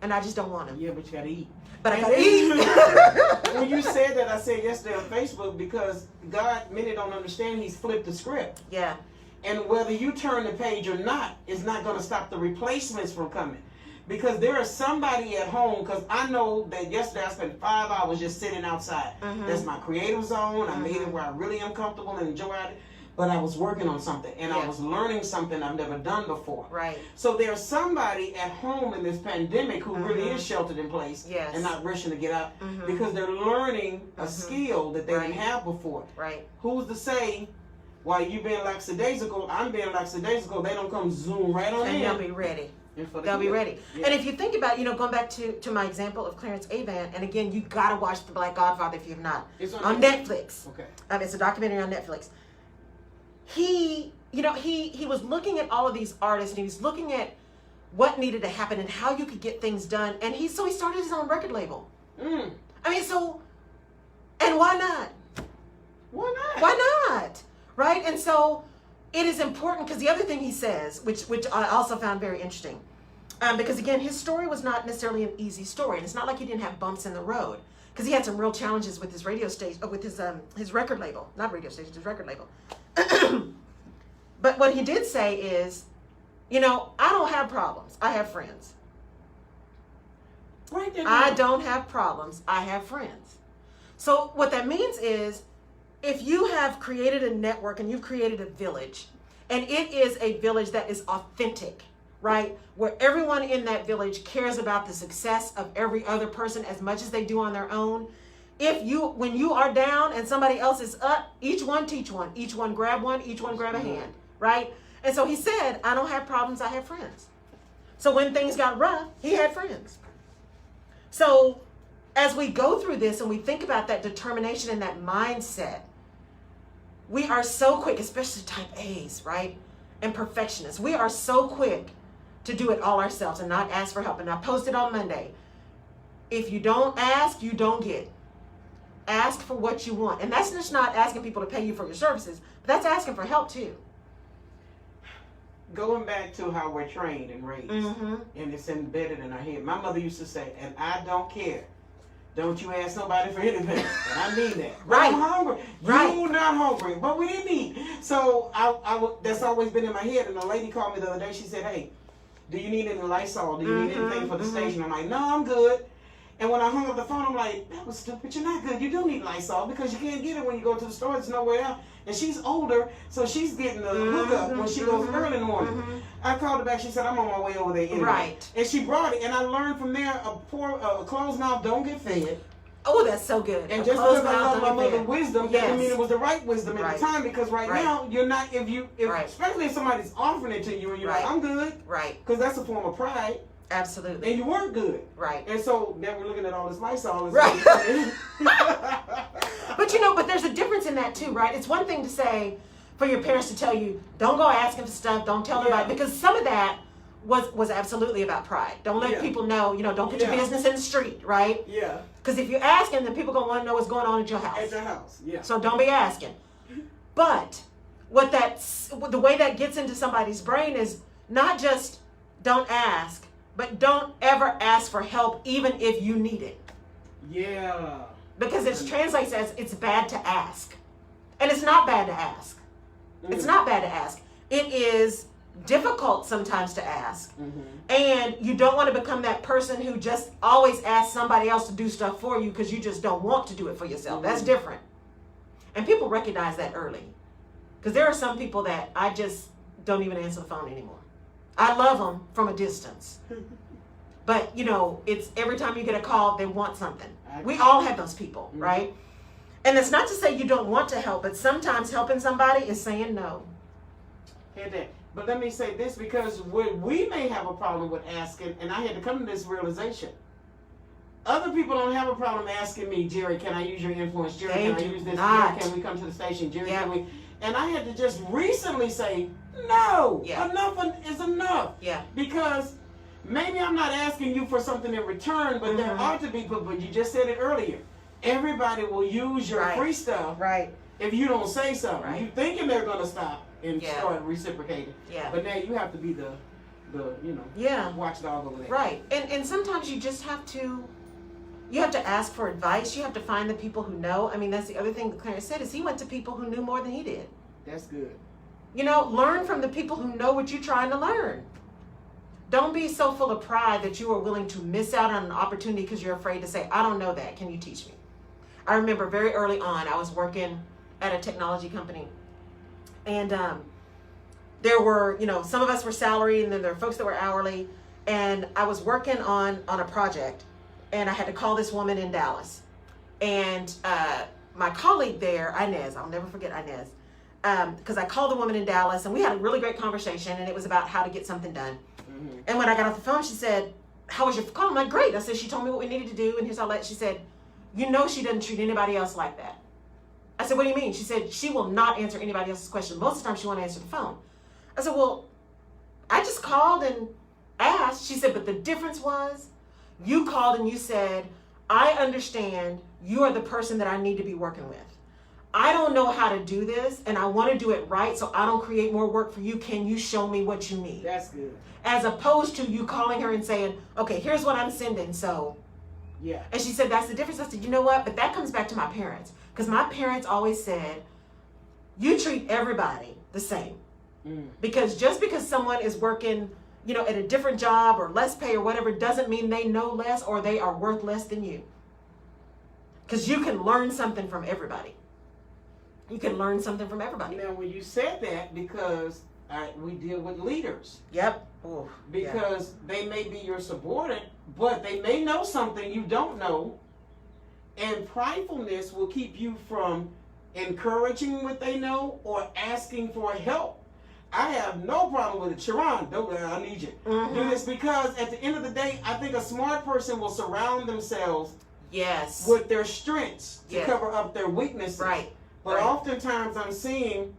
and I just don't want to. Yeah, but you got to eat. But I got to eat. When you said that, I said yesterday on Facebook, because God, many don't understand, He's flipped the script. Yeah. And whether you turn the page or not is not going to stop the replacements from coming. Because there is somebody at home, because I know that yesterday I spent 5 hours just sitting outside. That's my creative zone. I made it where I really am comfortable and enjoy it. But I was working on something, and I was learning something I've never done before. Right. So there's somebody at home in this pandemic who really is sheltered in place and not rushing to get out because they're learning a skill that they didn't have before. Right. Who's to say, while you being lackadaisical, I'm being lackadaisical, they don't come zoom right on in. And they'll be ready. They'll be ready. Yeah. And if you think about, going back to my example of Clarence A. and again, you got to watch The Black Godfather if you have not. It's on Netflix. Okay. It's a documentary on Netflix. He was looking at all of these artists, and he was looking at what needed to happen and how you could get things done. And he started his own record label. And why not? Why not? Why not? Right? And so it is important, because the other thing he says, which I also found very interesting, because again, his story was not necessarily an easy story, and it's not like he didn't have bumps in the road, because he had some real challenges with his radio station, with his record label, not radio station, his record label. But what he did say is, I don't have problems. I have friends. Right there. I don't have problems. I have friends. So what that means is, if you have created a network and you've created a village, and it is a village that is authentic, right? Where everyone in that village cares about the success of every other person as much as they do on their own. When you are down and somebody else is up, each one teach one, each one grab a hand, right? And so he said, I don't have problems, I have friends. So when things got rough, he had friends. So as we go through this and we think about that determination and that mindset, we are so quick, especially type A's, right? And perfectionists. We are so quick to do it all ourselves and not ask for help. And I posted on Monday, if you don't ask, you don't get. Ask for what you want. And that's just not asking people to pay you for your services, but that's asking for help too. Going back to how we're trained and raised, and it's embedded in our head. My mother used to say, and I don't care. Don't you ask nobody for anything. And I mean that. Right. I'm hungry. Right. You're not hungry. But we didn't eat. So that's always been in my head. And a lady called me the other day. She said, hey, do you need any Lysol? Do you need anything for the station? I'm like, no, I'm good. And when I hung up the phone, I'm like, that was stupid. You're not good. You do need Lysol because you can't get it when you go to the store. It's nowhere else. And she's older, so she's getting the hookup when she goes early in the morning. I called her back. She said, I'm on my way over there anyway. Right. And she brought it. And I learned from there, a closed mouth don't get fed. Oh, that's so good. And just because I love my mother's wisdom, doesn't mean it was the right wisdom at the time. Because now, you're not, especially if somebody's offering it to you and you're like, I'm good. Right. Because that's a form of pride. Absolutely. And you weren't good. Right. And so now we're looking at all this Lysol. Right. But there's a difference in that too, right? It's one thing to say for your parents to tell you, don't go asking for stuff, don't tell nobody, because some of that was absolutely about pride. Don't let people know, don't put your business in the street, right? Yeah. Because if you're asking, then people gonna want to know what's going on at your house. At your house, yeah. So don't be asking. But the way that gets into somebody's brain is not just don't ask, but don't ever ask for help even if you need it. Yeah. Because it translates as it's bad to ask. And it's not bad to ask. It's not bad to ask. It is difficult sometimes to ask. And you don't want to become that person who just always asks somebody else to do stuff for you because you just don't want to do it for yourself. That's different. And people recognize that early. Because there are some people that I just don't even answer the phone anymore. I love them from a distance. But, it's every time you get a call, they want something. We all have those people, right? And it's not to say you don't want to help, but sometimes helping somebody is saying no. But let me say this, because we may have a problem with asking, and I had to come to this realization. Other people don't have a problem asking me, Jerry, can I use your influence? Jerry, They can I do use this? not. Jerry, can we come to the station? Jerry, Yep. can we? And I had to just recently say, no, Yeah. enough is enough. Yeah. Because maybe I'm not asking you for something in return, but there ought to be, but you just said it earlier. Everybody will use your Right. free stuff Right. if you don't say something. Right. You thinking they're going to stop and Yeah. start reciprocating. Yeah. But now you have to be the Yeah. watchdog over there. Right. And sometimes you just have to ask for advice. You have to find the people who know. I mean, that's the other thing that Clarence said is he went to people who knew more than he did. That's good. Learn from the people who know what you're trying to learn. Don't be so full of pride that you are willing to miss out on an opportunity because you're afraid to say, I don't know that. Can you teach me? I remember very early on, I was working at a technology company. And there were, some of us were salaried and then there were folks that were hourly. And I was working on a project and I had to call this woman in Dallas. And my colleague there, Inez, I'll never forget Inez, because I called the woman in Dallas and we had a really great conversation and it was about how to get something done. Mm-hmm. And when I got off the phone, she said, how was your call? I'm like, great. I said, she told me what we needed to do and here's all that. She said, she doesn't treat anybody else like that. I said, what do you mean? She said, she will not answer anybody else's question. Most of the time she won't answer the phone. I said, well, I just called and asked. She said, but the difference was you called and you said, I understand you are the person that I need to be working with. I don't know how to do this and I want to do it right so I don't create more work for you. Can you show me what you need? That's good. As opposed to you calling her and saying, okay, here's what I'm sending. So, yeah. And she said, that's the difference. I said, you know what? But that comes back to my parents. Because my parents always said, you treat everybody the same. Because just because someone is working, at a different job or less pay or whatever, doesn't mean they know less or they are worth less than you. Because you can learn something from everybody. You can learn something from everybody. Now, when you said that, because we deal with leaders. Yep. Ooh, because they may be your subordinate, but they may know something you don't know. And pridefulness will keep you from encouraging what they know or asking for help. I have no problem with it. Sharon, I need you. Mm-hmm. Do this because at the end of the day, I think a smart person will surround themselves with their strengths to cover up their weaknesses. Right. But oftentimes I'm seeing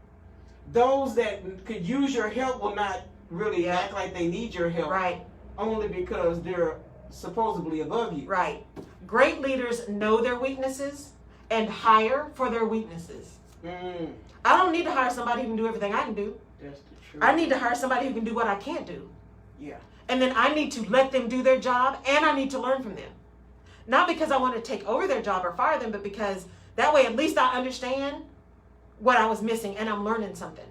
those that could use your help will not really act like they need your help. Right. Only because they're supposedly above you. Right. Great leaders know their weaknesses and hire for their weaknesses. I don't need to hire somebody who can do everything I can do. That's the truth. I need to hire somebody who can do what I can't do. Yeah. And then I need to let them do their job and I need to learn from them. Not because I want to take over their job or fire them, but because that way at least I understand what I was missing and I'm learning something.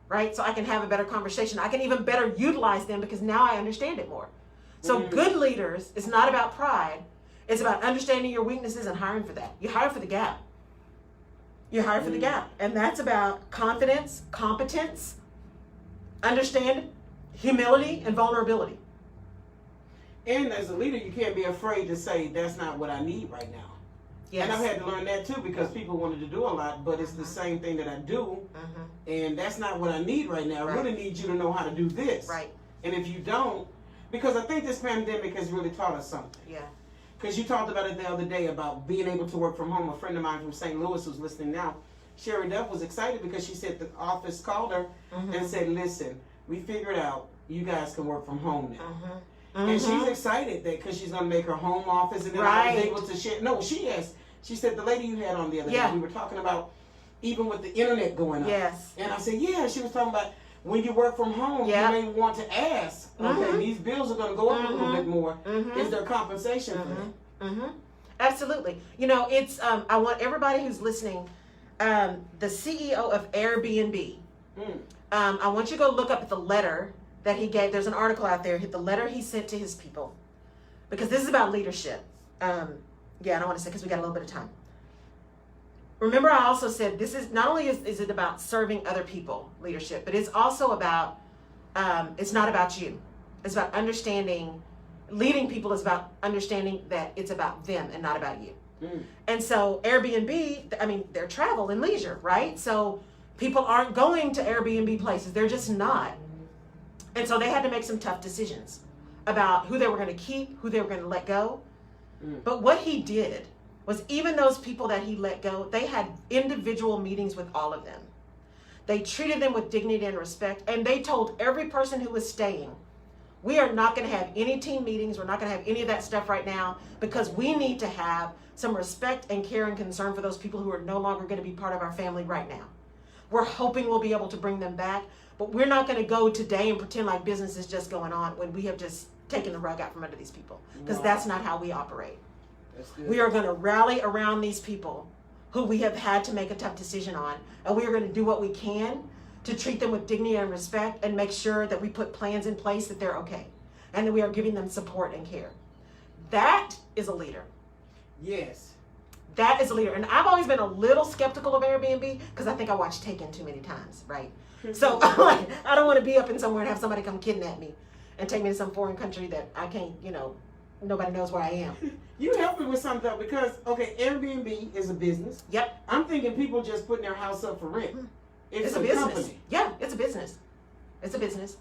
Right? So I can have a better conversation. I can even better utilize them because now I understand it more. So good leaders, it's not about pride. It's about understanding your weaknesses and hiring for that. You hire for the gap. You hire for the gap. And that's about confidence, competence, understanding, humility, and vulnerability. And as a leader, you can't be afraid to say, that's not what I need right now. Yes. And I've had to learn that too because people wanted to do a lot, but it's the same thing that I do. And that's not what I need right now. I really need you to know how to do this. Right. And if you don't, because I think this pandemic has really taught us something. Yeah. Because you talked about it the other day about being able to work from home. A friend of mine from St. Louis who's listening now, Sherry Duff, was excited because she said the office called her and said, listen, we figured out you guys can work from home now. And she's excited that because she's going to make her home office and then I was able to share. No, she has. She said the lady you had on the other day, we were talking about even with the internet going up. Yes. And I said, yeah, she was talking about when you work from home, you may want to ask, okay, these bills are going to go up a little bit more. Is there compensation for that? Absolutely. It's, I want everybody who's listening, the CEO of Airbnb, I want you to go look up the letter that he gave. There's an article out there, the letter he sent to his people, because this is about leadership. I don't want to say because we got a little bit of time. Remember, I also said this is not only is it about serving other people, leadership, but it's also about, it's not about you. It's about understanding, leading people is about understanding that it's about them and not about you. And so Airbnb, I mean, they're travel and leisure, right? So people aren't going to Airbnb places. They're just not. And so they had to make some tough decisions about who they were going to keep, who they were going to let go. But what he did was, even those people that he let go, they had individual meetings with all of them. They treated them with dignity and respect, and they told every person who was staying, we are not going to have any team meetings. We're not going to have any of that stuff right now, because we need to have some respect and care and concern for those people who are no longer going to be part of our family right now. We're hoping we'll be able to bring them back, but we're not going to go today and pretend like business is just going on when we have just taken the rug out from under these people, because that's not how we operate. That's good. We are going to rally around these people who we have had to make a tough decision on, and we are going to do what we can to treat them with dignity and respect, and make sure that we put plans in place that they're okay, and that we are giving them support and care. That is a leader. Yes. That is a leader. And I've always been a little skeptical of Airbnb, because I think I watched Taken too many times, right? So like, I don't want to be up in somewhere and have somebody come kidnap me and take me to some foreign country that I can't, nobody knows where I am. You help me with something though, because Airbnb is a business. Yep. I'm thinking people just putting their house up for rent. It's a business. Company. Yeah, it's a business. It's a business.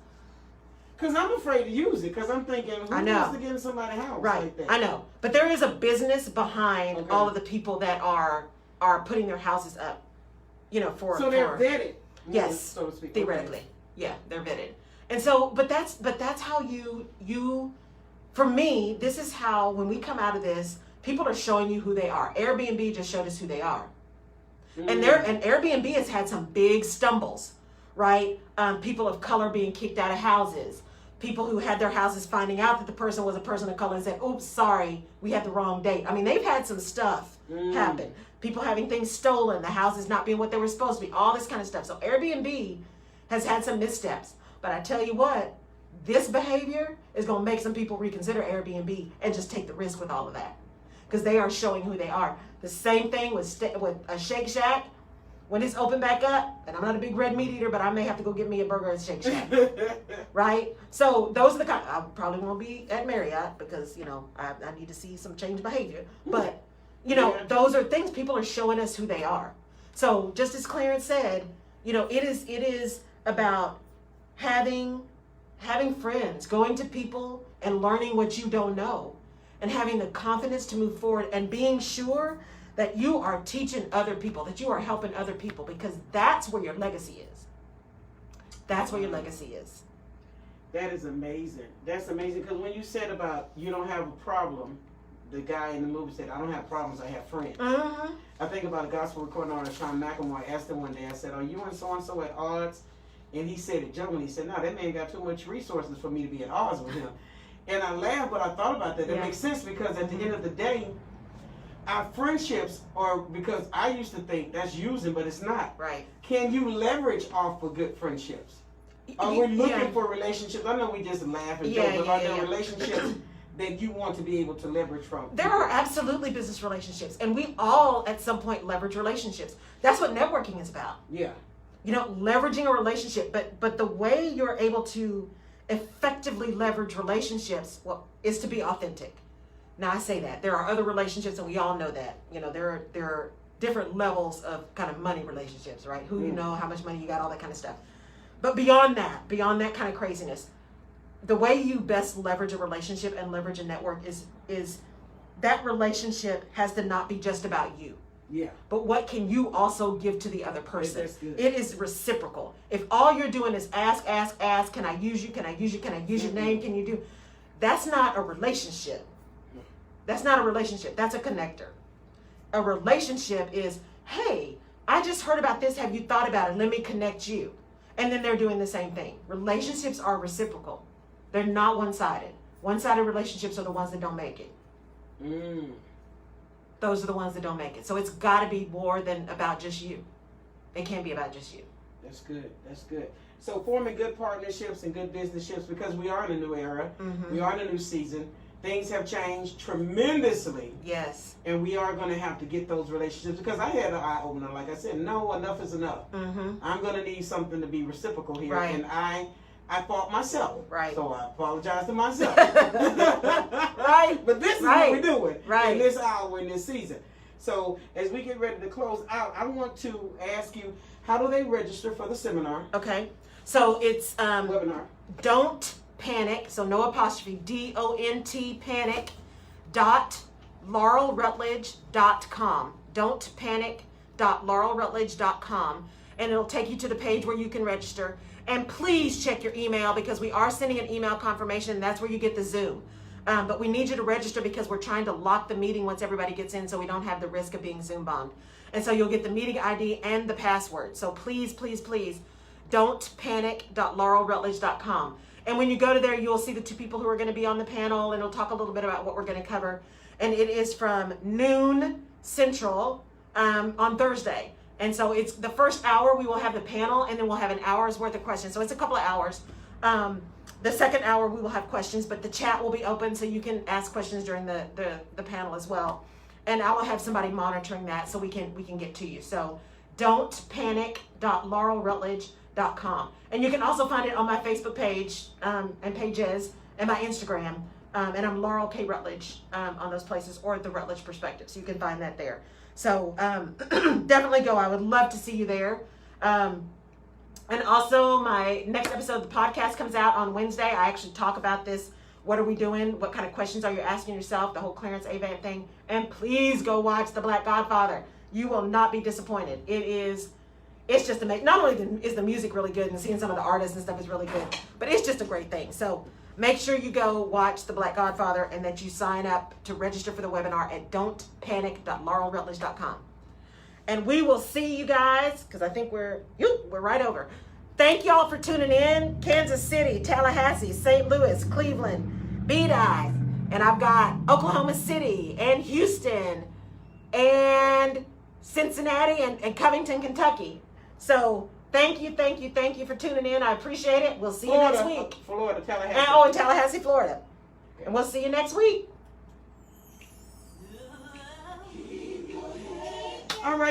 Because I'm afraid to use it, because I'm thinking, who wants to get in somebody's house like that? I know. But there is a business behind all of the people that are putting their houses up, for... So they're vetted. Yes, so to speak. theoretically. Okay. Yeah, they're vetted. And so, but that's how you, for me, this is how, when we come out of this, people are showing you who they are. Airbnb just showed us who they are. And Airbnb has had some big stumbles, right? People of color being kicked out of houses. People who had their houses finding out that the person was a person of color and said, oops, sorry, we had the wrong date. I mean, they've had some stuff happen. People having things stolen, the houses not being what they were supposed to be, all this kind of stuff. So Airbnb has had some missteps. But I tell you what, this behavior is going to make some people reconsider Airbnb and just take the risk with all of that, because they are showing who they are. The same thing with a Shake Shack. When it's open back up, and I'm not a big red meat eater, but I may have to go get me a burger at Shake Shack, right? So those are the kind. I probably won't be at Marriott, because I need to see some change behavior. But those are things, people are showing us who they are. So just as Clarence said, it is about having friends, going to people and learning what you don't know, and having the confidence to move forward, and being sure that you are teaching other people, that you are helping other people, because that's where your legacy is. That's where your legacy is. That is amazing. That's amazing, because when you said about you don't have a problem, the guy in the movie said, I don't have problems, I have friends. Mm-hmm. I think about a gospel recording artist, Sean McElroy, asked him one day, I said, are you and so-and-so at odds? And he said it jokingly. He said, no, that man got too much resources for me to be at odds with him. And I laughed, but I thought about that. That makes sense, because at the end of the day, our friendships are, because I used to think that's using, but it's not. Right. Can you leverage off of good friendships? Are we looking for relationships? I know we just laugh and joke, but are there relationships that you want to be able to leverage from? There are absolutely business relationships, and we all at some point leverage relationships. That's what networking is about. Yeah. Leveraging a relationship, but the way you're able to effectively leverage relationships, is to be authentic. Now I say that there are other relationships, and we all know that. There are different levels of kind of money relationships, right? Who you know, how much money you got, all that kind of stuff. But beyond that kind of craziness, the way you best leverage a relationship and leverage a network is that relationship has to not be just about you. Yeah. But what can you also give to the other person? That's good. It is reciprocal. If all you're doing is ask, can I use you? Can I use you? Can I use your name? Can you do? That's not a relationship. That's not a relationship. That's a connector. A relationship is, hey, I just heard about this. Have you thought about it? Let me connect you. And then they're doing the same thing. Relationships are reciprocal. They're not one-sided. One-sided relationships are the ones that don't make it. Those are the ones that don't make it. So it's got to be more than about just you. It can't be about just you. That's good. That's good. So forming good partnerships and good business-ships, because we are in a new era. We are in a new season. Things have changed tremendously. Yes. And we are going to have to get those relationships, because I had an eye-opener. Like I said, no, enough is enough. I'm going to need something to be reciprocal here. Right. And I fought myself. Right. So I apologize to myself. Right. But this is what we're doing in this hour, in this season. So as we get ready to close out, I want to ask you, how do they register for the seminar? Okay. So it's webinar. Don't Panic. So no apostrophe. DONT panic. laurelrutledge.com. don'tpanic.laurelrutledge.com. And it'll take you to the page where you can register. And please check your email, because we are sending an email confirmation. That's where you get the Zoom. But we need you to register because we're trying to lock the meeting once everybody gets in, so we don't have the risk of being Zoom bombed. And so you'll get the meeting ID and the password. So please, please, please, don'tpanic.laurelrutledge.com. And when you go to there, you'll see the two people who are going to be on the panel, and it'll talk a little bit about what we're going to cover. And it is from noon Central on Thursday. And so it's the first hour we will have the panel, and then we'll have an hour's worth of questions. So it's a couple of hours. The second hour we will have questions, but the chat will be open, so you can ask questions during the panel as well. And I will have somebody monitoring that so we can get to you. So don'tpanic.laurelrutledge.com. And you can also find it on my Facebook page and pages and my Instagram. And I'm Laurel K. Rutledge on those places, or the Rutledge Perspective. So you can find that there. So definitely go. I would love to see you there. And also, my next episode of the podcast comes out on Wednesday. I actually talk about this. What are we doing? What kind of questions are you asking yourself? The whole Clarence A thing. And please go watch The Black Godfather. You will not be disappointed. It's just amazing. Not only is the music really good, and seeing some of the artists and stuff is really good, but it's just a great thing. So make sure you go watch The Black Godfather, and that you sign up to register for the webinar at don'tpanic.laurelrutledge.com. And we will see you guys, because I think we're right over. Thank y'all for tuning in. Kansas City, Tallahassee, St. Louis, Cleveland, Beedi, and I've got Oklahoma City and Houston and Cincinnati and Covington, Kentucky. So thank you for tuning in. I appreciate it. We'll see you next week. Florida, Tallahassee. And Tallahassee, Florida. And we'll see you next week. All right.